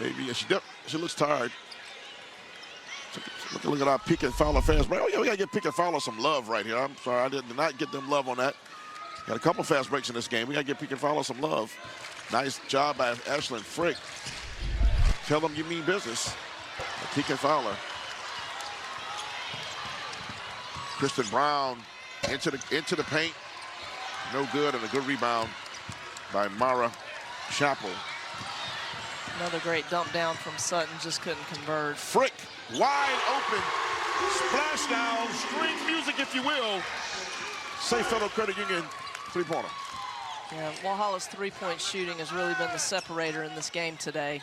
Speaker 1: maybe she looks tired. Look at our pick and follow fast break. Oh yeah, we gotta get pick and follow some love right here. I'm sorry, I did not get them love on that. Got a couple fast breaks in this game. We gotta get pick and follow some love. Nice job by Ashlyn Frick. Tell them you mean business. Keenan Fowler. Kristen Brown into the paint. No good, and a good rebound by Mara Chappell.
Speaker 2: Another great dump down from Sutton, just couldn't convert.
Speaker 1: Frick, wide open. Splash down, string music if you will. St. Fellow Credit Union three-pointer.
Speaker 2: Yeah, Walhalla's three-point shooting has really been the separator in this game today.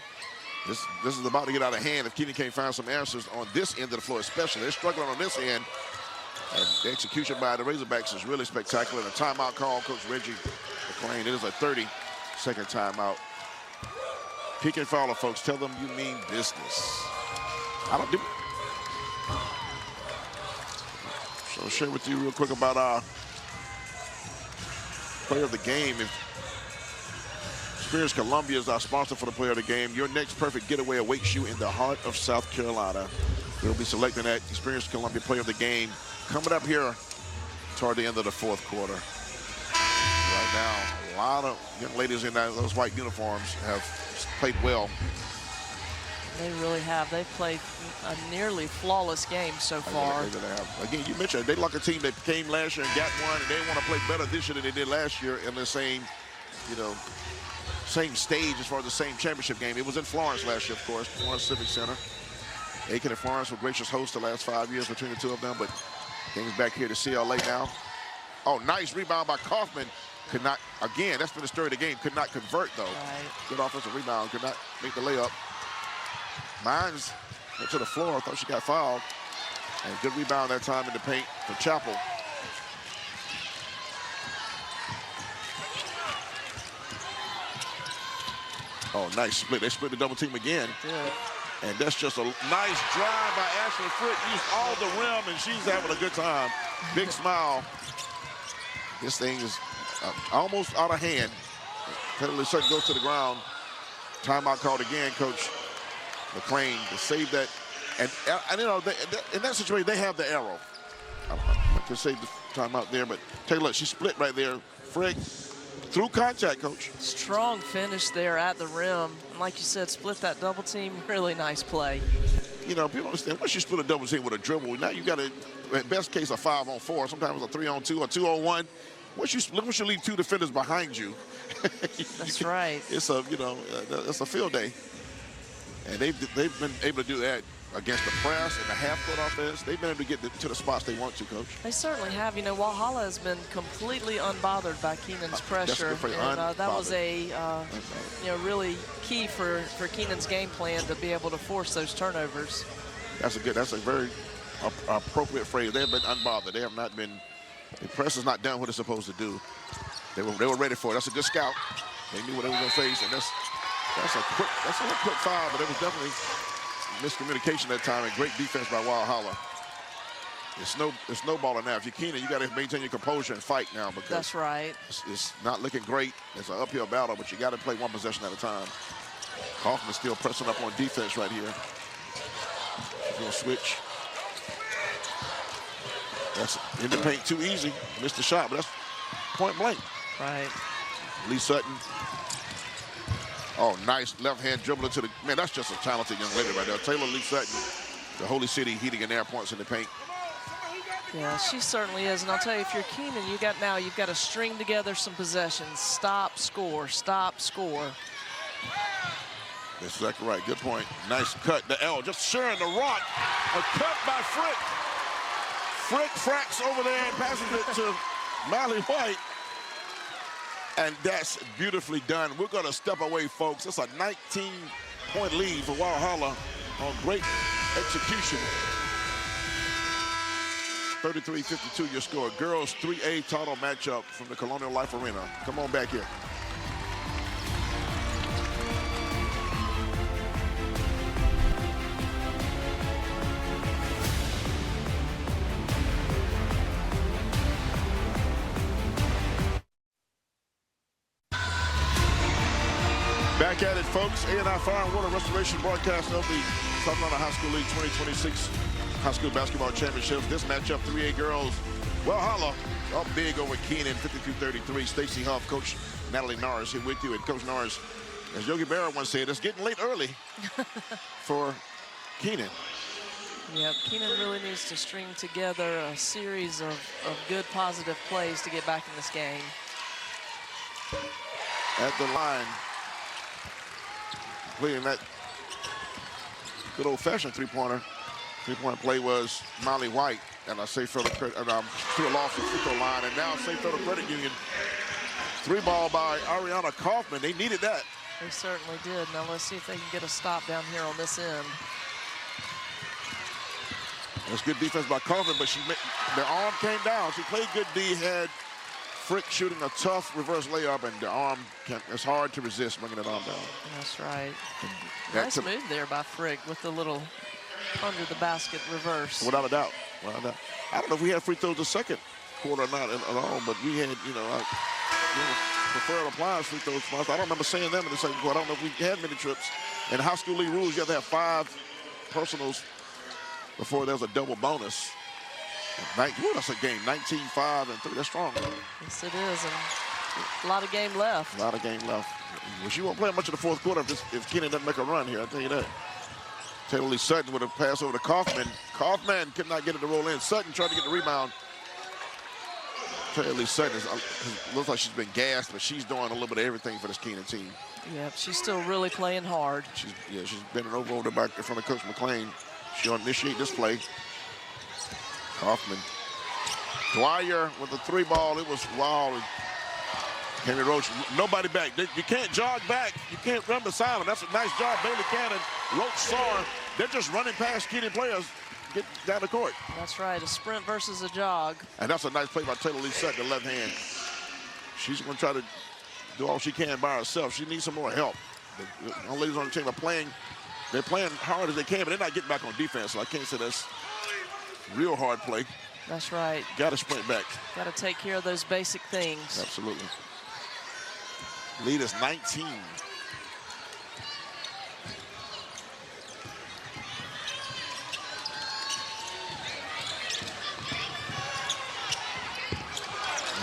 Speaker 1: This is about to get out of hand if Keenan can't find some answers on this end of the floor, especially. They're struggling on this end. And the execution by the Razorbacks is really spectacular. The timeout call, Coach Reggie McClain. It is a 30-second timeout. Keenan Fowler, folks, tell them you mean business. I don't do. So I'll share with you real quick about our player of the game. Experience Columbia is our sponsor for the player of the game. Your next perfect getaway awaits you in the heart of South Carolina. We'll be selecting that Experience Columbia player of the game coming up here toward the end of the fourth quarter. Right now, a lot of young ladies in those white uniforms have played well.
Speaker 2: They really have. They've played a nearly flawless game so far.
Speaker 1: They have. Again, you mentioned they like a team that came last year and got one, and they want to play better this year than they did last year in the same, same stage as far as the same championship game. It was in Florence last year, of course, Florence Civic Center. Aiken and Florence were gracious hosts the last 5 years between the two of them, but game's back here to CLA now. Oh, nice rebound by Kaufman. Could not, again, that's been the story of the game, could not convert, though.
Speaker 2: Right.
Speaker 1: Good offensive rebound, could not make the layup. Mines went to the floor, I thought she got fouled. And good rebound that time in the paint for Chappell. Oh, nice split. They split the double team again.
Speaker 2: Good.
Speaker 1: And that's just a nice drive by Ashley Frick. Used all the rim, and she's having a good time. Big smile. This thing is almost out of hand. Penalty Sutton goes to the ground. Timeout called again, Coach McClain, to save that. And in that situation, they have the arrow. I can save the timeout there, but take a look. She split right there. Frick through contact, Coach.
Speaker 2: Strong finish there at the rim. And like you said, split that double team. Really nice play.
Speaker 1: People don't understand. Once you split a double team with a dribble, now you got a, at best case, a 5-on-4. Sometimes a 3-on-2 or 2-on-1. Once you leave two defenders behind you,
Speaker 2: that's right.
Speaker 1: It's a it's a field day, and they've been able to do that against the press and the half-court offense. They've been able to get to the spots they want to, Coach.
Speaker 2: They certainly have. Walhalla has been completely unbothered by Keenan's pressure, and that was a really key for Keenan's game plan to be able to force those turnovers.
Speaker 1: That's a very appropriate phrase. They have been unbothered. They have not been. The press has not done what it's supposed to do. They were ready for it. That's a good scout. They knew what they were going to face, and that's a quick foul, but it was definitely miscommunication that time and great defense by Walhalla. It's snowballing now. If you're Keenan, you got to maintain your composure and fight now, because
Speaker 2: that's right.
Speaker 1: It's not looking great. It's an uphill battle, but you got to play one possession at a time. Kaufman still pressing up on defense right here. She's going to switch. That's in the paint too easy. Missed the shot, but that's point blank.
Speaker 2: Right.
Speaker 1: Lee Sutton. Oh, nice left hand dribble into the, man, that's just a talented young lady right there. Taylor Lee Sutton, the Holy City heating and air points in the paint.
Speaker 2: Yeah, she certainly is. And I'll tell you, if you're Keenan, you've got to string together some possessions. Stop, score, stop, score.
Speaker 1: That's exactly right. Good point. Nice cut. The L just sharing the rock. A cut by Frick. Frick fracks over there and passes it to Molly White. And that's beautifully done. We're going to step away, folks. It's a 19-point lead for Walhalla on great execution. 33-52 your score. Girls 3A title matchup from the Colonial Life Arena. Come on back here. Back at it, folks. A&I Fire and Water Restoration broadcast of the South Carolina High School League 2026 High School Basketball Championships. This matchup, 3A girls, Walhalla up big over Keenan, 52-33. Stacey Huff, Coach Natalie Norris here with you. And Coach Norris, As Yogi Berra once said, it's getting late early for Keenan.
Speaker 2: Yep, Keenan really needs to string together a series of good, positive plays to get back in this game.
Speaker 1: At the line, playing that good old-fashioned three-pointer. Three-point play was Molly White, and I say for the credit, to a loss of free throw line, and now say for the credit union. Three ball by Ariana Kaufman. They needed that.
Speaker 2: They certainly did. Now let's see if they can get a stop down here on this end.
Speaker 1: That's good defense by Kaufman, but the arm came down. She played good D, had Frick shooting a tough reverse layup, and the arm, it's hard to resist bringing that arm down.
Speaker 2: That's right. Nice move there by Frick with the little under the basket reverse.
Speaker 1: Without a doubt. Without a doubt. I don't know if we had free throws the second quarter or not at all, but we had, preferred appliance free throws spots. I don't remember seeing them in the second quarter. I don't know if we had many trips. In high school league rules, you have to have 5 personals before there's a double bonus. That's a game, 19, 5, and 3. That's strong.
Speaker 2: Yes, it is, and a lot of game left.
Speaker 1: A lot of game left. Well, she won't play much of the fourth quarter if Keenan doesn't make a run here, I'll tell you that. Taylor Lee Sutton with a pass over to Kaufman. Kaufman could not get it to roll in. Sutton tried to get the rebound. Taylor Lee Sutton looks like she's been gassed, but she's doing a little bit of everything for this Keenan team.
Speaker 2: Yep, she's still really playing hard.
Speaker 1: She's bending over the back in front of Coach McLean. She'll initiate this play. Kaufman. Dwyer with the 3 ball. It was wild. Henry Roach, nobody back. You can't jog back. You can't run beside him. That's a nice job. Bailey Cannon, Roach saw her. They're just running past Keenan players. Get down the court.
Speaker 2: That's right, a sprint versus a jog.
Speaker 1: And that's a nice play by Taylor Lee Sutton, the left hand. She's going to try to do all she can by herself. She needs some more help. The young ladies on the team are playing. They're playing hard as they can, but they're not getting back on defense. So I can't say that's real hard play.
Speaker 2: That's right.
Speaker 1: Got to sprint back.
Speaker 2: Got to take care of those basic things.
Speaker 1: Absolutely. Lead is 19.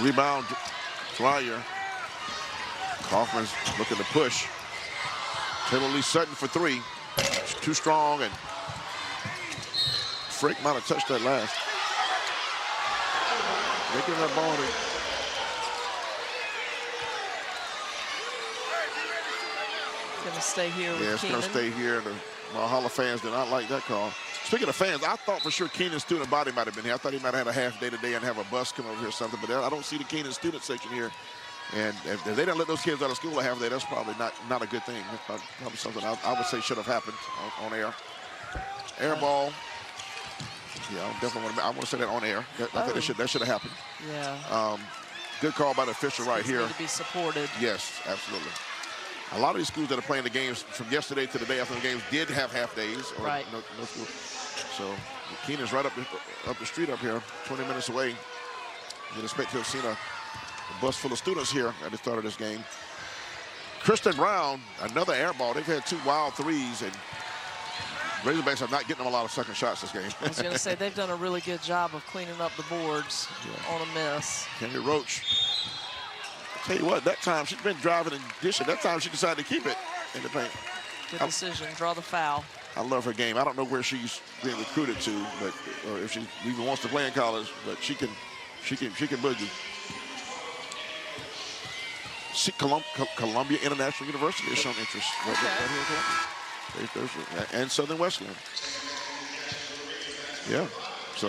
Speaker 1: Rebound, Dwyer. Kaufman's looking to push. Taylor Lee Sutton for 3. It's too strong, and Frick might have touched that last. Making that ball.
Speaker 2: Gonna stay here with Keenan.
Speaker 1: It's gonna stay here. The Walhalla fans did not like that call. Speaking of fans, I thought for sure Keenan's student body might have been here. I thought he might have had a half day today and have a bus come over here or something, but I don't see the Keenan student section here. And if they didn't let those kids out of school a half day, that's probably not a good thing. That's probably something I would say should have happened on air. Air ball. Yeah, I want to say that on air. I think that should have happened.
Speaker 2: Yeah.
Speaker 1: Good call by the official right here.
Speaker 2: Need to be supported.
Speaker 1: Yes, absolutely. A lot of these schools that are playing the games from yesterday to the day after the games did have half days. Or
Speaker 2: right.
Speaker 1: No school. So Keenan's right up the street up here, 20 minutes away. You'd expect to have seen a bus full of students here at the start of this game. Kristen Brown, another air ball. They've had 2 wild threes, and Razorbacks are not getting them a lot of second shots this game.
Speaker 2: I was going to say, they've done a really good job of cleaning up the boards on a miss.
Speaker 1: Henry Roach. I'll tell you what, that time she's been driving and dishing. That time she decided to keep it in the paint.
Speaker 2: Good decision. Draw the foul.
Speaker 1: I love her game. I don't know where she's being recruited to, but or if she even wants to play in college, but she can boogie. Columbia International University has shown interest. Okay. And Southern Wesleyan. Yeah, so.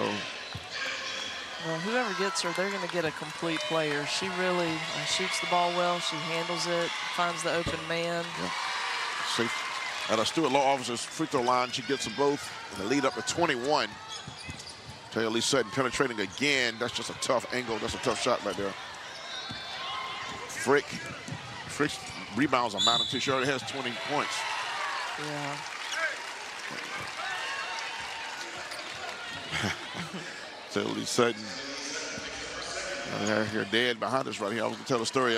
Speaker 2: Well, whoever gets her, they're going to get a complete player. She really shoots the ball well. She handles it, finds the open man.
Speaker 1: Yeah. Safe. At our Stewart Law Officer's free throw line, she gets them both, and the lead up to 21. Taylor Lee Sutton penetrating again. That's just a tough angle. That's a tough shot right there. Frick's rebounds are mounted to. She already has 20 points.
Speaker 2: Yeah.
Speaker 1: Taylor Lee Sutton. Here dead behind us right here. I was going to tell a story.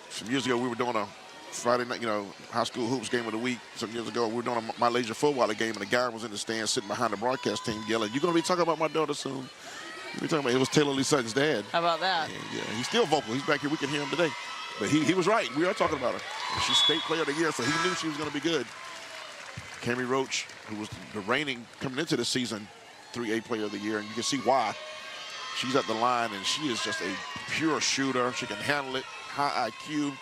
Speaker 1: Some years ago, we were doing a Friday night, high school hoops game of the week. Some years ago, we were doing a My Leisure Football game, and the guy was in the stand sitting behind the broadcast team yelling, "You're going to be talking about my daughter soon." We were talking about it was Taylor Lee Sutton's dad.
Speaker 2: How about that?
Speaker 1: Yeah, he's still vocal. He's back here. We can hear him today. But he was right. We are talking about her. She's state player of the year, so he knew she was going to be good. Cami Roach, who was the reigning coming into the season 3A player of the year, and you can see why. She's at the line, and she is just a pure shooter. She can handle it, high IQ.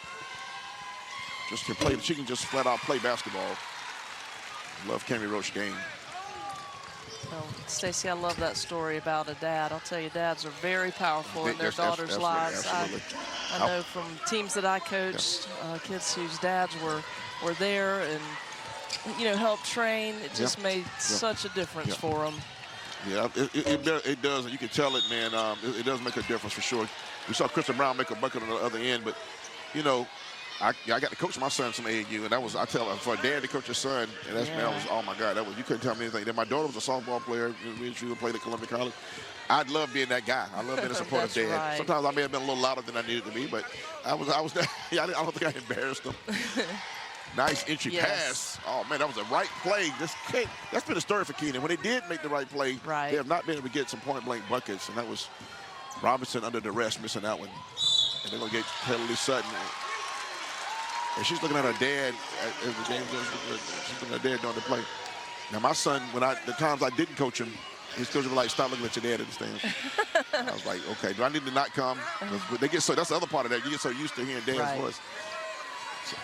Speaker 1: Just can play. She can just flat out play basketball. Love Cami Roach's game.
Speaker 2: Oh, Stacey, I love that story about a dad. I'll tell you, dads are very powerful in their daughters' lives. I know from teams that I coached, kids whose dads were there and, you know, helped train. It just made such a difference for them.
Speaker 1: Yeah, it does, and you can tell it, man. It does make a difference for sure. We saw Kristen Brown make a bucket on the other end, but, you know, I got to coach my son some AAU, and that was, I tell him, for a dad to coach your son, and that's, man, was, oh my God, you couldn't tell me anything. Then my daughter was a softball player. She played at Columbia College. I'd love being that guy. I love being a supportive dad.
Speaker 2: Right.
Speaker 1: Sometimes I may have been a little louder than I needed to be, but I don't think I embarrassed him. Nice entry pass. Oh, man, that was a right play. That's been a story for Keenan. When they did make the right play, they have not been able to get some point-blank buckets, and that was Robinson under duress missing that one. And they're going to get Kelly Sutton. And she's looking at her dad as the game goes. She's looking at her dad during the play. Now, my son, the times I didn't coach him, his coach was like, "Stop looking at your dad in the stands." I was like, "Okay, do I need to not come?" They get so. That's the other part of that. You get so used to hearing dad's voice. So,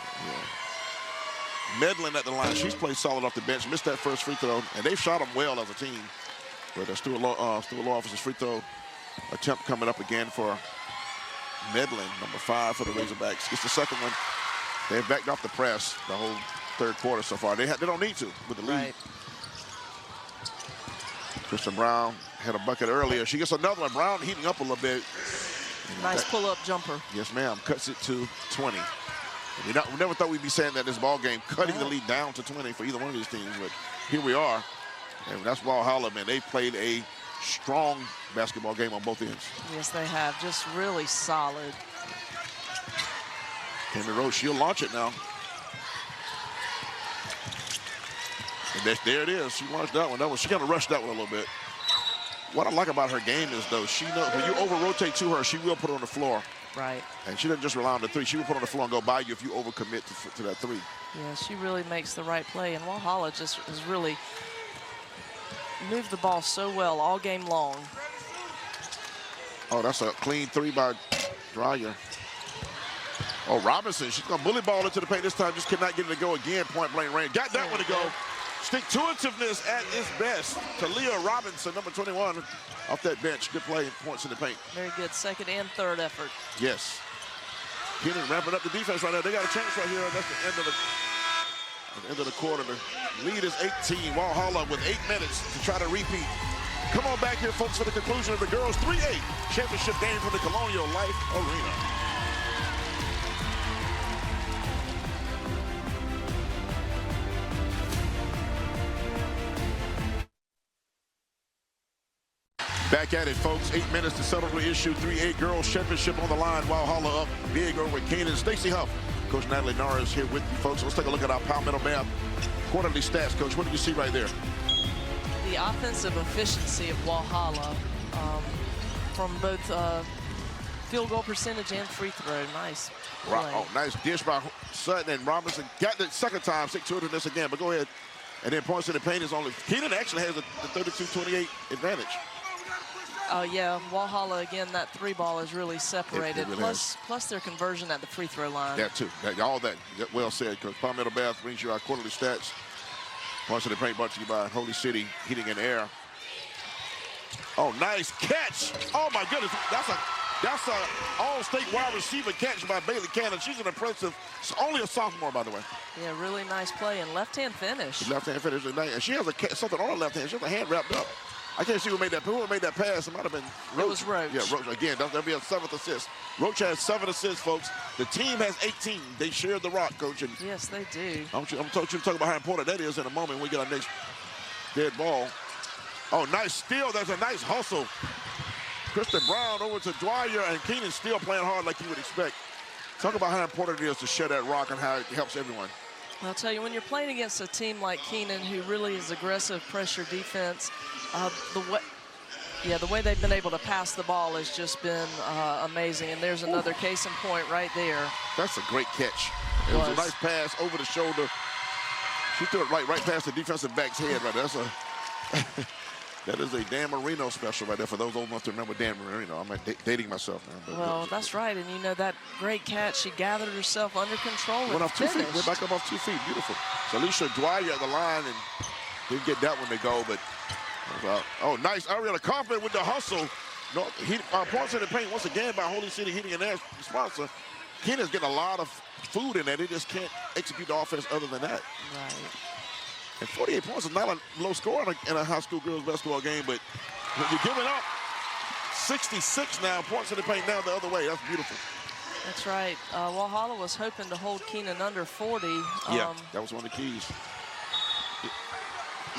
Speaker 1: Medlin at the line. She's played solid off the bench. Missed that first free throw, and they've shot them well as a team. But there's Stuart Law Officer's free throw attempt coming up again for Medlin, number 5 for the Razorbacks. Gets the second one. They've backed off the press the whole third quarter so far. They don't need to with the lead.
Speaker 2: Right.
Speaker 1: Kristen Brown had a bucket earlier. She gets another one. Brown heating up a little bit.
Speaker 2: Nice pull-up jumper.
Speaker 1: Yes, ma'am. Cuts it to 20. We never thought we'd be saying that in this ball game, cutting the lead down to 20 for either one of these teams. But here we are. And that's Walhalla, man. They played a strong basketball game on both ends.
Speaker 2: Yes, they have. Just really solid.
Speaker 1: Cami Roach, she'll launch it now. And there it is. She launched that one. She kind of rushed that one a little bit. What I like about her game is, though, she knows when you over-rotate to her, she will put it on the floor.
Speaker 2: Right.
Speaker 1: And she doesn't just rely on the three. She will put it on the floor and go by you if you overcommit to that three.
Speaker 2: Yeah, she really makes the right play. And Walhalla just has really moved the ball so well all game long.
Speaker 1: Oh, that's a clean three by Dreyer. Oh, Robinson, she's going to bully ball into the paint this time. Just cannot get it to go again. Point-blank range. Got that one to go. Stick-to-itiveness at its best. Talia Robinson, number 21, off that bench. Good play, points in the paint.
Speaker 2: Very good second and third effort.
Speaker 1: Yes. Keenan ramping up the defense right now. They got a chance right here. That's the end of the quarter. The lead is 18. Walhalla with 8 minutes to try to repeat. Come on back here, folks, for the conclusion of the girls' 3A championship game from the Colonial Life Arena. Back at it, folks. 8 minutes to settle the issue. 3A girls championship on the line. Walhalla up big over Keenan. Stacey Huff, Coach Natalie Norris here with you, folks. Let's take a look at our Palmetto Math quarterly stats, Coach. What do you see right there?
Speaker 2: The offensive efficiency of Walhalla from both field goal percentage and free throw. Nice play.
Speaker 1: Oh, nice dish by Sutton, and Robinson got the second time. Stick-to-itiveness again, but go ahead. And then points in the paint is only. Keenan actually has the 32-28 advantage.
Speaker 2: Oh, yeah, Walhalla, again, that three ball is really separated.
Speaker 1: It really
Speaker 2: plus their conversion at the free throw line.
Speaker 1: That, too. All that well said, Coach. Palmetto Bath brings you our quarterly stats. Points in the paint brought to you by Holy City Heating and Air. Oh, nice catch. Oh, my goodness. That's a all-state wide receiver catch by Bailey Cannon. She's an impressive, only a sophomore, by the way.
Speaker 2: Yeah, really nice play and left-hand finish.
Speaker 1: Left-hand finish. And she has something on her left hand. She has a hand wrapped up. I can't see who made that pass. It might have been Roach.
Speaker 2: It was Roach.
Speaker 1: Yeah, Roach. Again, that'll be a 7th assist. Roach has 7 assists, folks. The team has 18. They share the rock, Coach. And
Speaker 2: yes, they do.
Speaker 1: I'm going to talk about how important that is in a moment when we get our next dead ball. Oh, nice steal. There's a nice hustle. Kristen Brown over to Dwyer, and Keenan still playing hard like you would expect. Talk about how important it is to share that rock and how it helps everyone.
Speaker 2: I'll tell you, when you're playing against a team like Keenan, who really is aggressive pressure defense, Yeah, the way they've been able to pass the ball has just been amazing. And there's another case in point right there.
Speaker 1: That's a great catch. It was a nice pass over the shoulder. She threw it right past the defensive back's head right there. That's a that is a Dan Marino special right there for those old enough to remember Dan Marino. I'm dating myself now.
Speaker 2: Well, that's right. And you know that great catch, she gathered herself under control.
Speaker 1: Went off 2 feet. Went back up off 2 feet. Beautiful. So Alicia Dwyer at the line and didn't get that one to go, but oh, nice. Ariella confident with the hustle. No, points in the paint once again by Holy City Heating and Air sponsor. Keenan's getting a lot of food in there. They just can't execute the offense other than that.
Speaker 2: Right.
Speaker 1: And 48 points is not a low score in a high school girls basketball game, but when you're giving up 66 now, points in the paint now the other way. That's beautiful.
Speaker 2: That's right. Walhalla was hoping to hold Keenan under 40.
Speaker 1: Yeah, that was one of the keys.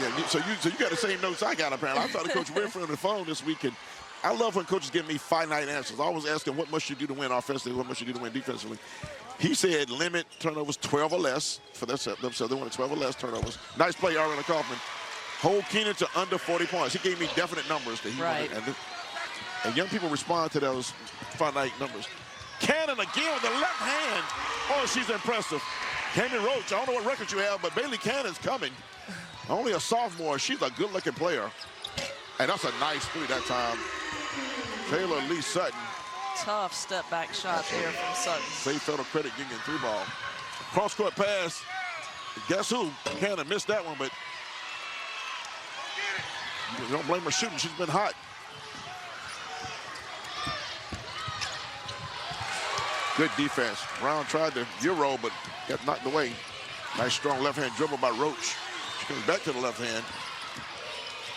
Speaker 1: Yeah, so you got the same notes I got apparently. I talked to Coach Winfrey on the phone this week, and I love when coaches give me finite answers. I always ask him, what must you do to win offensively, what must you do to win defensively? He said limit turnovers 12 or less for themselves. They wanted 12 or less turnovers. Nice play, Ariella Kaufman. Hold Keenan to under 40 points. He gave me definite numbers that he wanted. And young people respond to those finite numbers. Cannon again with the left hand. Oh, she's impressive. Cammy Roach, I don't know what record you have, but Bailey Cannon's coming. Only a sophomore. She's a good-looking player. And that's a nice three that time. Taylor Lee Sutton.
Speaker 2: Tough step-back shot there from Sutton.
Speaker 1: State Federal Credit Union 3-ball. Cross-court pass. Guess who? Cannon missed that one, but you don't blame her shooting. She's been hot. Good defense. Brown tried the Euro, but got knocked away. Nice, strong left-hand dribble by Roach. She comes back to the left hand.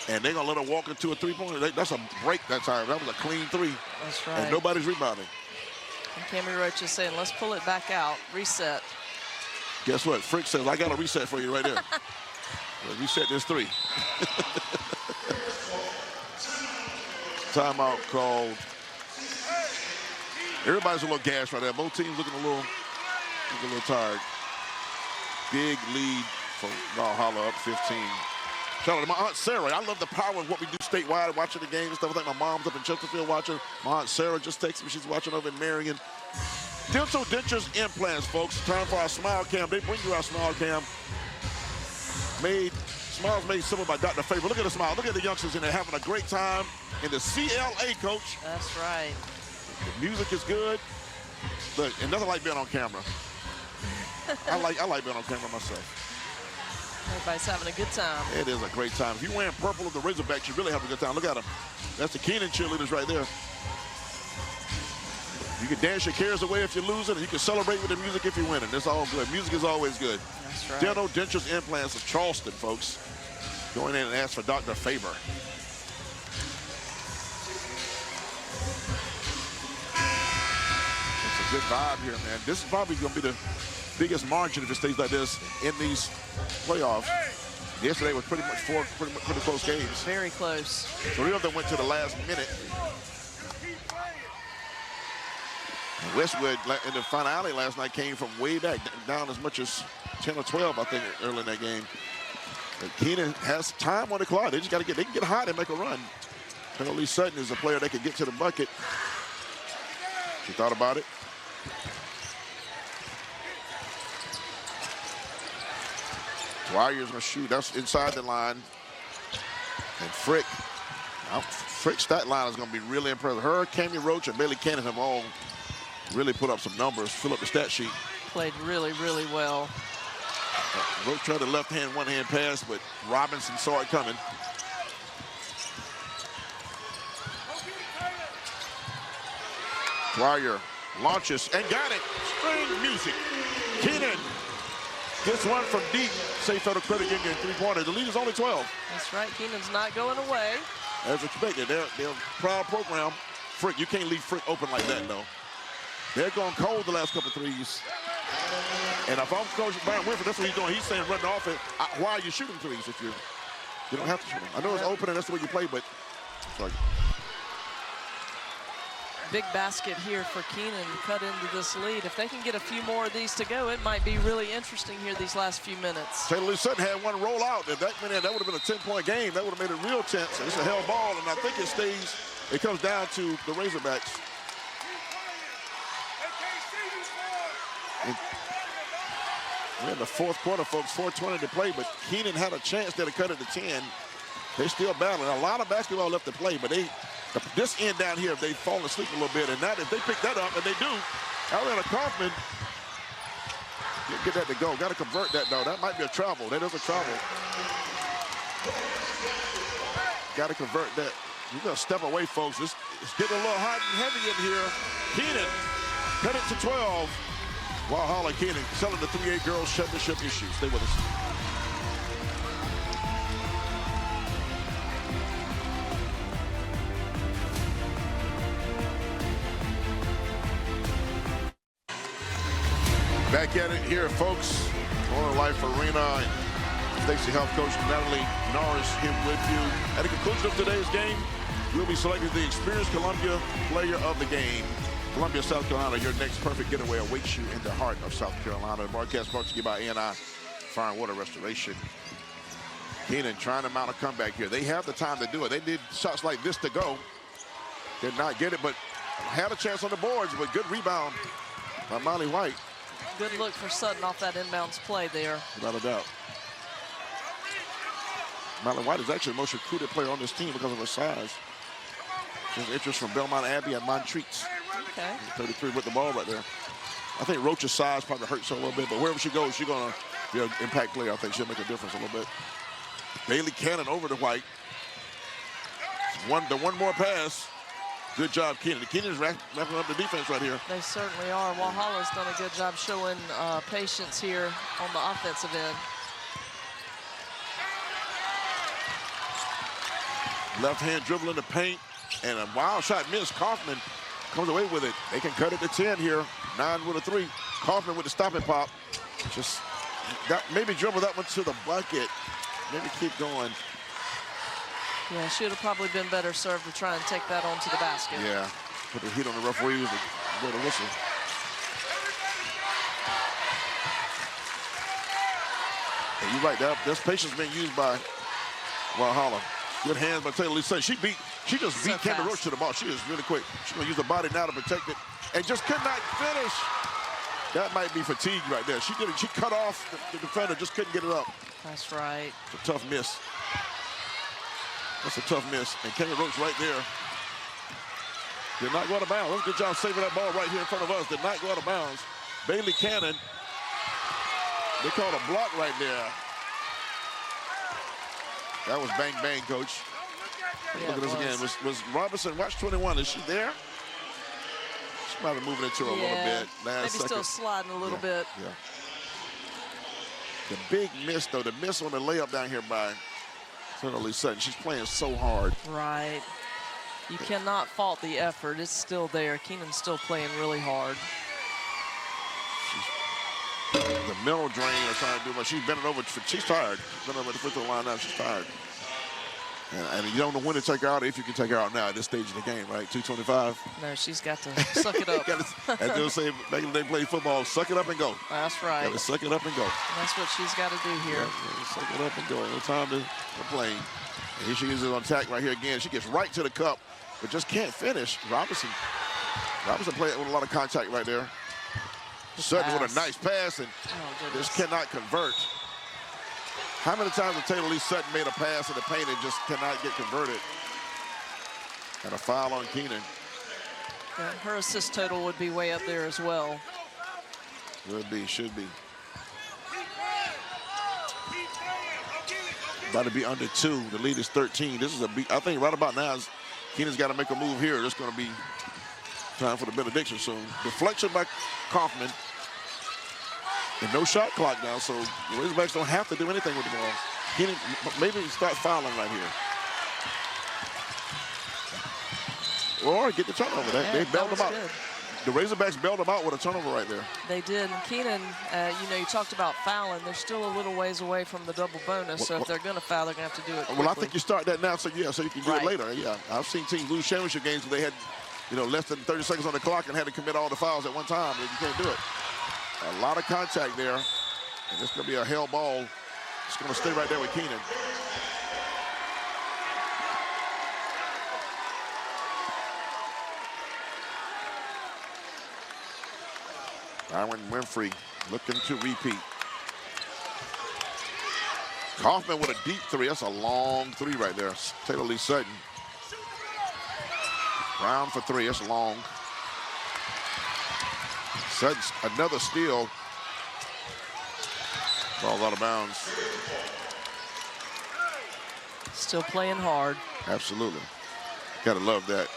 Speaker 1: And they're going to let her walk into a three-pointer. That's a break that time. That was a clean three.
Speaker 2: That's right.
Speaker 1: And nobody's rebounding.
Speaker 2: And Cammy Roach is saying, let's pull it back out, reset.
Speaker 1: Guess what? Frick says, I got a reset for you right there. Well, reset this three. Timeout called. Everybody's a little gassed right there. Both teams looking a little tired. Big lead for Walhalla, up 15. Shout out to my Aunt Sarah. I love the power of what we do statewide, watching the game and stuff. I think my mom's up in Chesterfield watching. My Aunt Sarah just texted me. She's watching over in Marion. Dental Dentures Implants, folks. Time for our Smile Cam. They bring you our Smile Cam. Smiles made simple by Dr. Faber. Look at the smile. Look at the youngsters in there having a great time in the CLA, Coach.
Speaker 2: That's right.
Speaker 1: The music is good. Look, and nothing like being on camera. I like being on camera myself.
Speaker 2: Everybody's having a good time.
Speaker 1: It is a great time. If you're wearing purple of the Razorbacks, you really have a good time. Look at them. That's the Keenan cheerleaders right there. You can dance your cares away if you're losing, and you can celebrate with the music if you're winning. It's all good. Music is always good.
Speaker 2: That's right.
Speaker 1: Dental Dentures Implants of Charleston, folks. Go in and ask for Dr. Faber. It's a good vibe here, man. This is probably going to be the biggest margin if it stays like this in these playoffs. Yesterday was pretty much pretty close games.
Speaker 2: Very close.
Speaker 1: 3 of them went to the last minute. And Westwood in the finale last night came from way back, down as much as 10 or 12, I think, early in that game. But Keenan has time on the clock. They just got to they can get hot and make a run. Taylor Lee Sutton is a player that can get to the bucket. She thought about it. Dwyer's gonna shoot. That's inside the line. And Frick's stat line is gonna be really impressive. Her, Cammy Roach, and Bailey Cannon have all really put up some numbers, fill up the stat sheet.
Speaker 2: Played really, really well.
Speaker 1: Roach tried the left-hand, one-hand pass, but Robinson saw it coming. Dwyer launches and got it. String music. Keenan gets one from deep. State Federal Credit Union three-pointer. The lead is only 12.
Speaker 2: That's right. Keenan's not going away.
Speaker 1: As expected, they're a proud program. Frick, you can't leave Frick open like that, though. They're going cold the last couple of threes. And if I'm Coach Brian Winfrey, that's what he's doing. He's saying run the offense. Why are you shooting threes if you don't have to shoot them? I know it's open and that's the way you play, but it's like
Speaker 2: Big basket here for Keenan to cut into this lead. If they can get a few more of these to go, it might be really interesting here these last few minutes.
Speaker 1: Taylor Lee Sutton had one roll out. If that went in, that would have been a 10-point game. That would have made it real tense. It's a hell ball, and I think it comes down to the Razorbacks. We're in the fourth quarter, folks, 4:20 to play, but Keenan had a chance there to cut it to 10. They're still battling. A lot of basketball left to play, but this end down here, they've fallen asleep a little bit, and if they pick that up, and they do, Alana Kaufman, get that to go. Got to convert that, though. That might be a travel. That is a travel. Got to convert that. You're going to step away, folks. It's getting a little hot and heavy in here. Keenan cut it to 12. Walhalla Keenan selling the 3A girls championship issue. Stay with us. Back at it here, folks. Corner Life Arena. And Stacy Health Coach Natalie Norris here with you. At the conclusion of today's game, we'll be selecting the Experienced Columbia Player of the Game. Columbia, South Carolina, your next perfect getaway awaits you in the heart of South Carolina. The broadcast brought to you by A&I Fire and Water Restoration. Keenan trying to mount a comeback here. They have the time to do it. They did shots like this to go. Did not get it, but had a chance on the boards, but good rebound by Molly White.
Speaker 2: Good look for Sutton off that inbounds play there.
Speaker 1: Without a doubt. Molly White is actually the most recruited player on this team because of her size. She has interest from Belmont Abbey and Montreat.
Speaker 2: Okay.
Speaker 1: 33 with the ball right there. I think Roach's size probably hurts her a little bit, but wherever she goes, she's going to be an impact player. I think she'll make a difference a little bit. Bailey Cannon over to White. The one more pass. Good job, Keenan. Keenan's wrapping up the defense right here.
Speaker 2: They certainly are. Walhalla's done a good job showing patience here on the offensive end.
Speaker 1: Left hand dribble in the paint, and a wild shot missed. Kaufman comes away with it. They can cut it to 10 here. 9 with a 3. Kaufman with the stopping pop. Just maybe dribble that one to the bucket. Maybe keep going.
Speaker 2: Yeah, should have probably been better served to try and take that onto the basket.
Speaker 1: Yeah, put the heat on the referees and blow the whistle. And you're right, this patience being used by Walhalla. Good hands by Taylor Lee Sutton. She just beat Kendra Roach to the ball. She is really quick. She's going to use the body now to protect it, and just could not finish. That might be fatigue right there. She cut off the defender, just couldn't get it up.
Speaker 2: That's right.
Speaker 1: It's a tough miss. That's a tough miss. And Kendra Roach right there did not go out of bounds. That was a good job saving that ball right here in front of us. Did not go out of bounds. Bailey Cannon, they called a block right there. That was bang, bang, Coach.
Speaker 2: Yeah,
Speaker 1: look at this again. Was Robinson, watch 21, is she there? She might be moving into her a little bit.
Speaker 2: Maybe still sliding a little bit.
Speaker 1: Yeah. The big miss, though, the miss on the layup down here by Taylor Lee Sutton. She's playing so hard.
Speaker 2: Right. You cannot fault the effort. It's still there. Keenan's still playing really hard.
Speaker 1: The mental drain are trying to do, but she's bending over. She's tired. She's bending over the free throw line now. She's tired. And you don't know when to take her out, if you can take her out now at this stage of the game, right? 2:25.
Speaker 2: No, as got to suck it up.
Speaker 1: As they'll say back in the day, play football, suck it up and go.
Speaker 2: That's right.
Speaker 1: Got to suck it up and go.
Speaker 2: And that's what she's got to do here.
Speaker 1: Yeah, suck it up and go. No time to complain. And here she is on attack right here again. She gets right to the cup, but just can't finish. Robinson playing with a lot of contact right there. Sutton with a nice pass and just cannot convert. How many times has Taylor Lee Sutton made a pass in the paint and just cannot get converted? And a foul on Keenan.
Speaker 2: Yeah, her assist total would be way up there as well.
Speaker 1: Would be, should be. About to be under 2. The lead is 13. This is I think right about now, Keenan's got to make a move here. It's going to be time for the benediction soon. Deflection by Kaufman. And no shot clock now, so the Razorbacks don't have to do anything with the ball. Keenan maybe start fouling right here. Or get the turnover. They bailed them out.
Speaker 2: Good.
Speaker 1: The Razorbacks bailed them out with a turnover right there.
Speaker 2: They did. And Keenan, you talked about fouling. They're still a little ways away from the double bonus, so if they're going to foul, they're going to have to do it quickly.
Speaker 1: Well, I think you start that now, so you can do it later. Yeah, I've seen teams lose championship games where they had less than 30 seconds on the clock and had to commit all the fouls at one time. You can't do it. A lot of contact there. And it's going to be a hell ball. It's going to stay right there with Keenan. Aaron Winfrey looking to repeat. Kaufman with a deep three. That's a long three right there. Taylor Lee Sutton. Brown for three. That's long. Sutton's another steal. Ball out of bounds.
Speaker 2: Still playing hard.
Speaker 1: Absolutely. Gotta love that.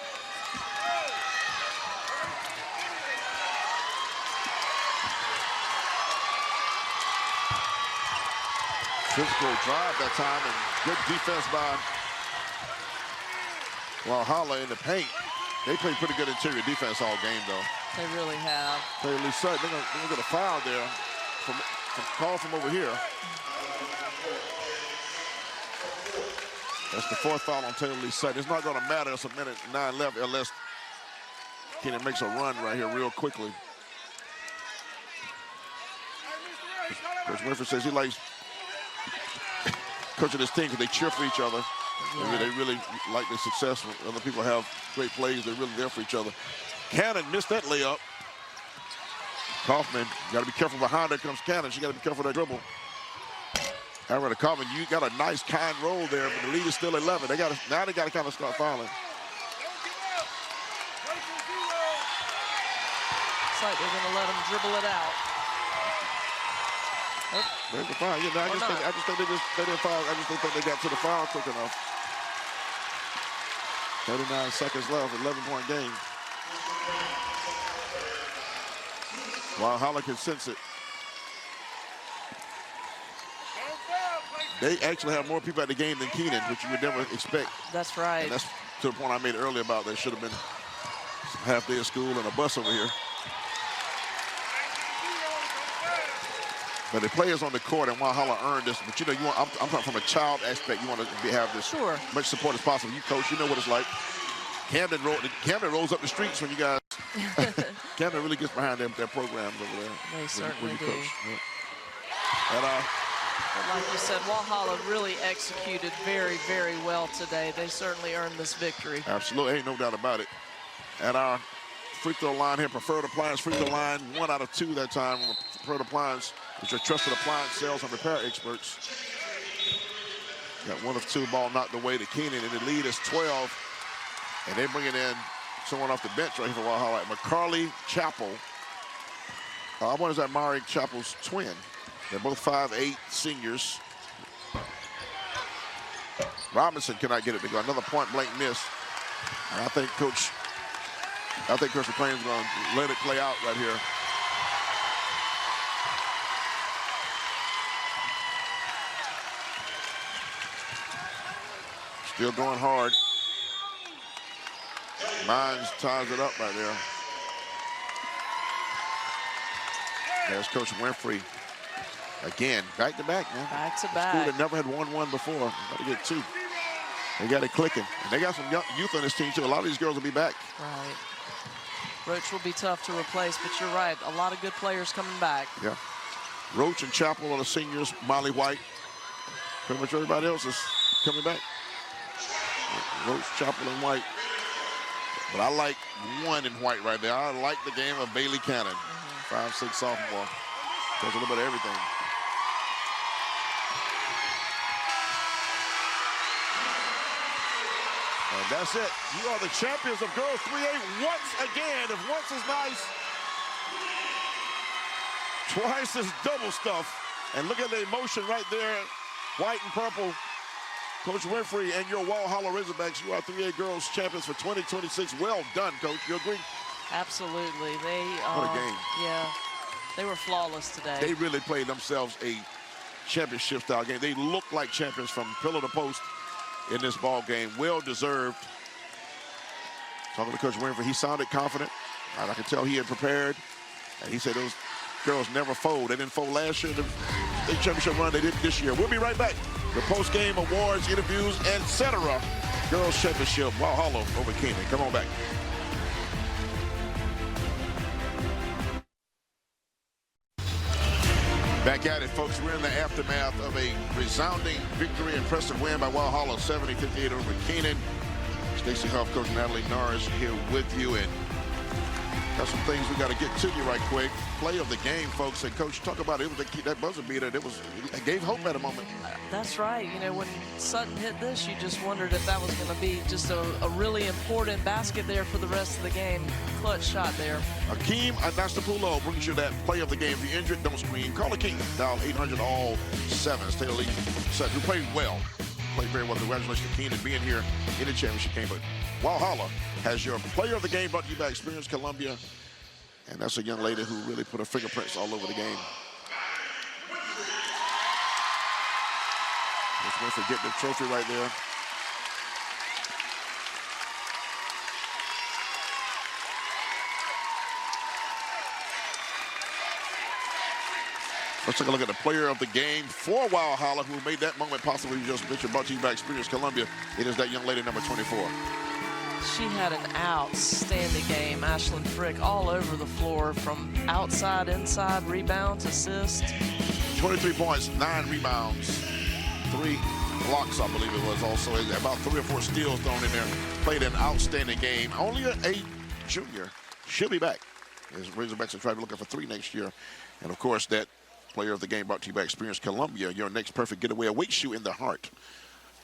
Speaker 1: Physical drive that time and good defense by Walhalla in the paint. They played pretty good interior defense all game, though.
Speaker 2: They really have.
Speaker 1: Taylor Lee Sutton, they're gonna get a foul there from call from over here. That's the fourth foul on Taylor Lee Sutton. It's not going to matter. It's a minute 9 left unless Keenan makes a run right here real quickly. Coach Winfrey says he likes coaching his team because they cheer for each other. Yeah. They really like the success when other people have great plays. They're really there for each other. Cannon missed that layup. Kaufman, you got to be careful behind her comes Cannon. She got to be careful of that dribble. However, Kaufman, you got a nice kind roll there, but the lead is still 11. Now they got to kind of start fouling.
Speaker 2: It's like they're going to let them dribble it out.
Speaker 1: Oh, there's the foul. Yeah, no, I just think they didn't foul. I just don't think they got to the foul quick enough. 39 seconds left, 11-point game. Walhalla can sense it. They actually have more people at the game than Keenan, which you would never expect.
Speaker 2: That's right.
Speaker 1: And that's to the point I made earlier about there should have been half day of school and a bus over here. But the players on the court and Walhalla earned this. But I'm talking from a child aspect. You want to have this much support as possible. You coach, you know what it's like. Camden rolls up the streets when you guys. Camden really gets behind their programs over there.
Speaker 2: They certainly do.
Speaker 1: Coach. Yeah. And,
Speaker 2: but like you said, Walhalla really executed very, very well today. They certainly earned this victory.
Speaker 1: Absolutely, ain't no doubt about it. At our free throw line here, Preferred Appliance free throw line, 1 out of 2 that time. Preferred Appliance, which are trusted appliance sales and repair experts. Got 1 of 2 ball knocked away to Keenan, and the lead is 12. And they're bringing in someone off the bench right here for Walhalla, McCarley Chappell. What is that, Mari Chappell's twin? They're both 5'8" seniors. Robinson cannot get it to go. Another point-blank miss. And I think Coach McClain's going to let it play out right here. Still going hard. Mines ties it up right there. There's Coach Winfrey. Again, back-to-back, man.
Speaker 2: Back-to-back.
Speaker 1: School that never had won before. Got to get 2. They got it clicking. And they got some young youth on this team, too. A lot of these girls will be back.
Speaker 2: Right. Roach will be tough to replace, but you're right. A lot of good players coming back.
Speaker 1: Yeah. Roach and Chappell are the seniors. Molly White. Pretty much everybody else is coming back. Roach, Chappell, and White. But I like 1 in White right there. I like the game of Bailey Cannon. 5'6" sophomore. Does a little bit of everything. And that's it. You are the champions of girls 3A once again. If once is nice, twice is double stuff. And look at the emotion right there. White and purple. Coach Winfrey and your Walhalla Razorbacks, you are 3A girls champions for 2026. Well done, Coach. You agree?
Speaker 2: Absolutely.
Speaker 1: What a game.
Speaker 2: Yeah. They were flawless today.
Speaker 1: They really played themselves a championship-style game. They looked like champions from pillar to post in this ball game. Well-deserved. Talking to Coach Winfrey, he sounded confident. I could tell he had prepared. And he said those girls never fold. They didn't fold last year. The state championship run they did this year. We'll be right back. The post-game awards, interviews, etc. Girls championship, Walhalla over Keenan. Come on back. Back at it, folks. We're in the aftermath of a resounding victory, impressive win by Walhalla, 70-58 over Keenan. Stacy Huff, Coach Natalie Norris here with you, and got some things we got to get to you right quick. Play of the game, folks. And Coach, talk about it. It was that buzzer beater. It gave hope at a moment.
Speaker 2: That's right. You know, when Sutton hit this, you just wondered if that was going to be just a really important basket there for the rest of the game. Clutch shot there.
Speaker 1: Akeem Anastapulo brings you that play of the game. If you're injured, don't scream. Call Akeem. Dial 800-ALL-7. Stay elite. Sutton, who played well. Played very well. Congratulations to Keenan being here in the championship game. But Walhalla has your player of the game, brought to you by Experience Columbia. And that's a young lady who really put her fingerprints all over the game. Just went for getting the trophy right there. Let's take a look at the player of the game for Walhalla, who made that moment possible. You just mentioned, brought to you by Experience Columbia. It is that young lady, number 24.
Speaker 2: She had an outstanding game. Ashlyn Frick all over the floor, from outside, inside, rebounds, assists.
Speaker 1: 23 points, 9 rebounds, 3 blocks, I believe it was also. About 3 or 4 steals thrown in there. Played an outstanding game. Only a junior. She'll be back. As Razorbacks are trying to look for 3 next year. And, of course, that player of the game brought to you by Experience Columbia. Your next perfect getaway awaits you in the heart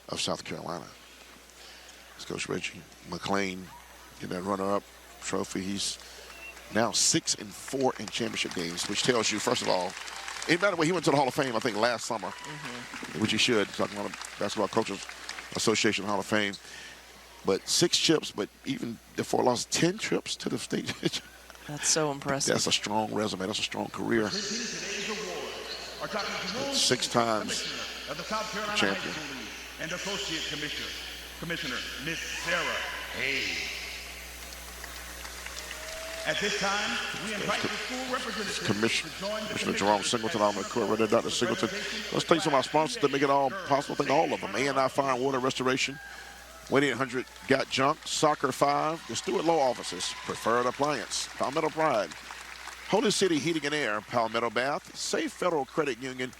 Speaker 1: of South Carolina. It's Coach Reggie McClain getting that runner-up trophy. He's now 6-4 in championship games, which tells you, first of all, and by the way, he went to the Hall of Fame, I think, last summer, which he should. Talking about the Basketball Coaches Association Hall of Fame. But 6 trips, but even before lost 10 trips to the state.
Speaker 2: That's so impressive.
Speaker 1: That's a strong resume. That's a strong career. 6 times champion.
Speaker 3: And Associate Commissioner, Miss Sarah Hayes. At this time, we invite the school representatives to join the
Speaker 1: Commissioner Jerome Singleton on the court. Right there, Dr. Singleton. Let's thank some of our sponsors to make it all possible. Thank all of them. A&I Fire and Water Restoration, 1-800-GOT-JUNK, Soccer 5, the Stewart Law Offices, Preferred Appliance, Palmetto Pride, Holy City Heating and Air, Palmetto Bath, Safe Federal Credit Union,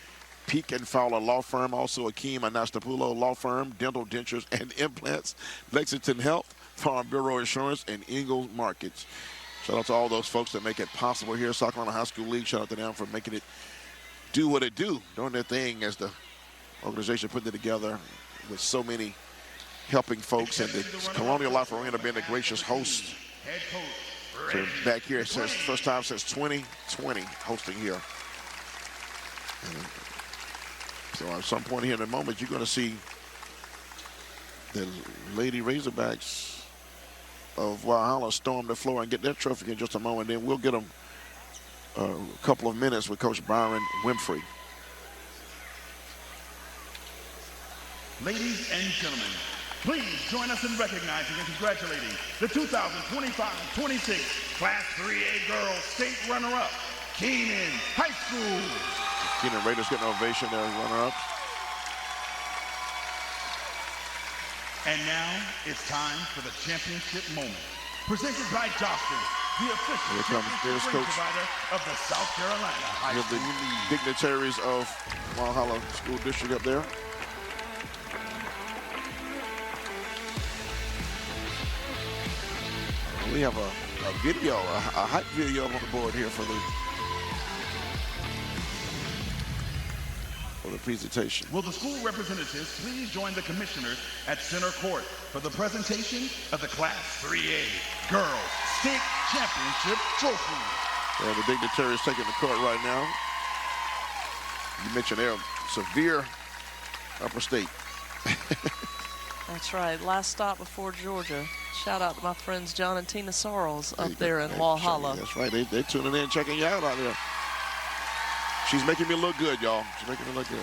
Speaker 1: Peak and Fowler Law Firm, also Akeem Anastapulo Law Firm, Dental Dentures and Implants, Lexington Health, Farm Bureau Insurance, and Ingalls Markets. Shout out to all those folks that make it possible here. South Carolina High School League, shout out to them for making it do what it do, doing their thing as the organization putting it together with so many helping folks, and the Colonial Life Arena being a gracious host. So back here, it says first time since 2020 hosting here. And so at some point here in a moment, you're going to see the Lady Razorbacks of Walhalla storm the floor and get their trophy in just a moment. Then we'll get them a couple of minutes with Coach Byron Winfrey.
Speaker 3: Ladies and gentlemen, please join us in recognizing and congratulating the 2025-26 Class 3A Girls State Runner-Up, Keenan High School.
Speaker 1: Keenan Raiders getting an ovation there, runner-up.
Speaker 3: And now it's time for the championship moment. Presented by Johnston, the official championship ring provider of the South Carolina High School League.
Speaker 1: The dignitaries of Walhalla School District up there. We have a video, a hype video on the board here for the presentation.
Speaker 3: Will the school representatives please join the commissioners at center court for the presentation of the Class 3A Girls State Championship Trophy.
Speaker 1: Yeah, the dignitaries taking the court right now. You mentioned they're severe upper state.
Speaker 2: That's right. Last stop before Georgia. Shout out to my friends John and Tina Sorrells up there in Walhalla.
Speaker 1: That's right. They tuning in, checking you out there. She's making me look good, y'all. She's making me look good.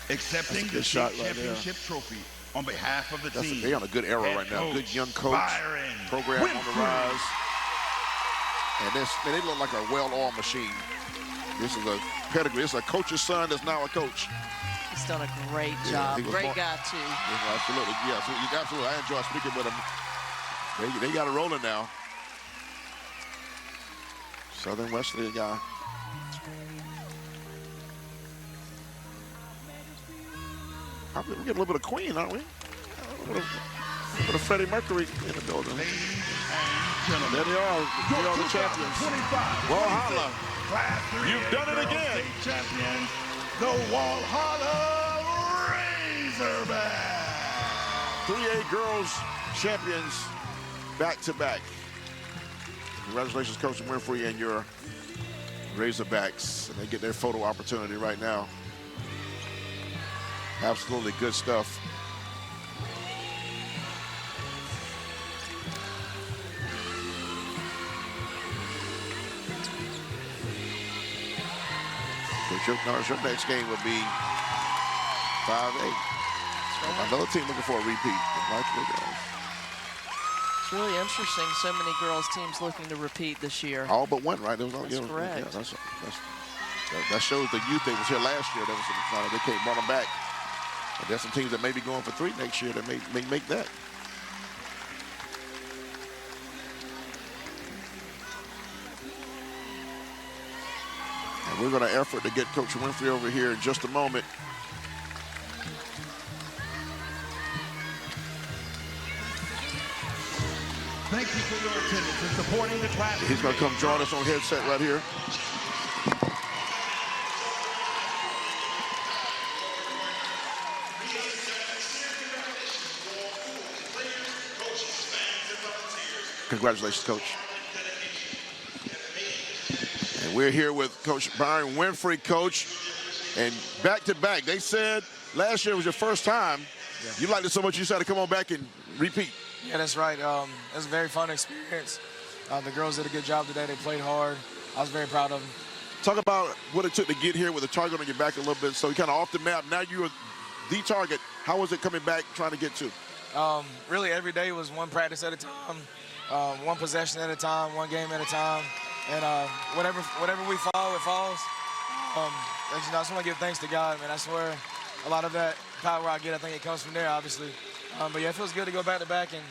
Speaker 3: Accepting the state championship trophy on behalf of the team.
Speaker 1: They're on a good era right now. Good young coach. Program on the rise. And they look like a well-oiled machine. This is a pedigree. This is a coach's son that's now a coach.
Speaker 2: He's done a great job. Great guy, too.
Speaker 1: Yeah, absolutely. Yes, absolutely. I enjoy speaking with him. They got it rolling now. Southern Wesley guy. We get a little bit of Queen, aren't we? A little bit of Freddie Mercury in the building.
Speaker 3: Ladies and gentlemen,
Speaker 1: There they are. They are the champions. Walhalla. You've done it again.
Speaker 3: State champions, the Walhalla Razorbacks.
Speaker 1: 3A girls champions back-to-back. Congratulations, Coach Winfrey and your Razorbacks. And they get their photo opportunity right now. Absolutely good stuff. Your next game will be 5A. Another team looking for a repeat.
Speaker 2: It's really interesting. So many girls teams looking to repeat this year.
Speaker 1: All but one, right? There was
Speaker 2: That's correct.
Speaker 1: Yeah, that shows the youth. They was here last year. They can't brought them back. But there's some teams that may be going for 3 next year that may make that. And we're going to effort to get Coach Winfrey over here in just a moment.
Speaker 3: Thank you for your attendance and supporting the class.
Speaker 1: He's going to come join us on headset right here. Congratulations, Coach. And we're here with Coach Byron Winfrey, Coach. And back-to-back, they said last year was your first time.
Speaker 4: Yeah.
Speaker 1: You liked it so much you decided to come on back and repeat.
Speaker 4: Yeah, that's right. It was a very fun experience. The girls did a good job today. They played hard. I was very proud of them.
Speaker 1: Talk about what it took to get here with a target on your back a little bit. So you kind of off the map. Now you're the target. How was it coming back trying to get to?
Speaker 4: Really, every day was one practice at a time, one possession at a time, one game at a time. And whatever we fall, it falls. I just want to give thanks to God, man. I swear a lot of that power I get, I think it comes from there, obviously. But yeah, it feels good to go back-to-back and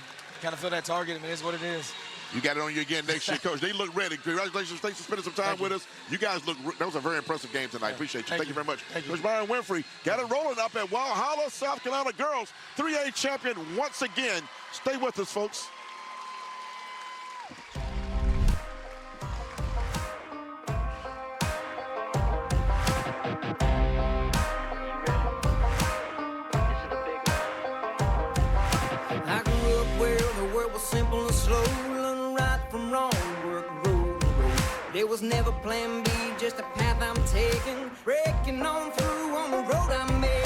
Speaker 4: kind of feel that target. I mean, it is what it is.
Speaker 1: You got it on you again next year, Coach. They look ready. Congratulations. Thanks for spending some time with us. You guys look, that was a very impressive game tonight. Appreciate you. Thank you very much. Coach Byron Winfrey got it rolling up at Walhalla, South Carolina girls. 3A champion once again. Stay with us, folks.
Speaker 5: Simple and slow, learn right from wrong, work road. There was never plan B, just a path I'm taking, breaking on through on the road I made.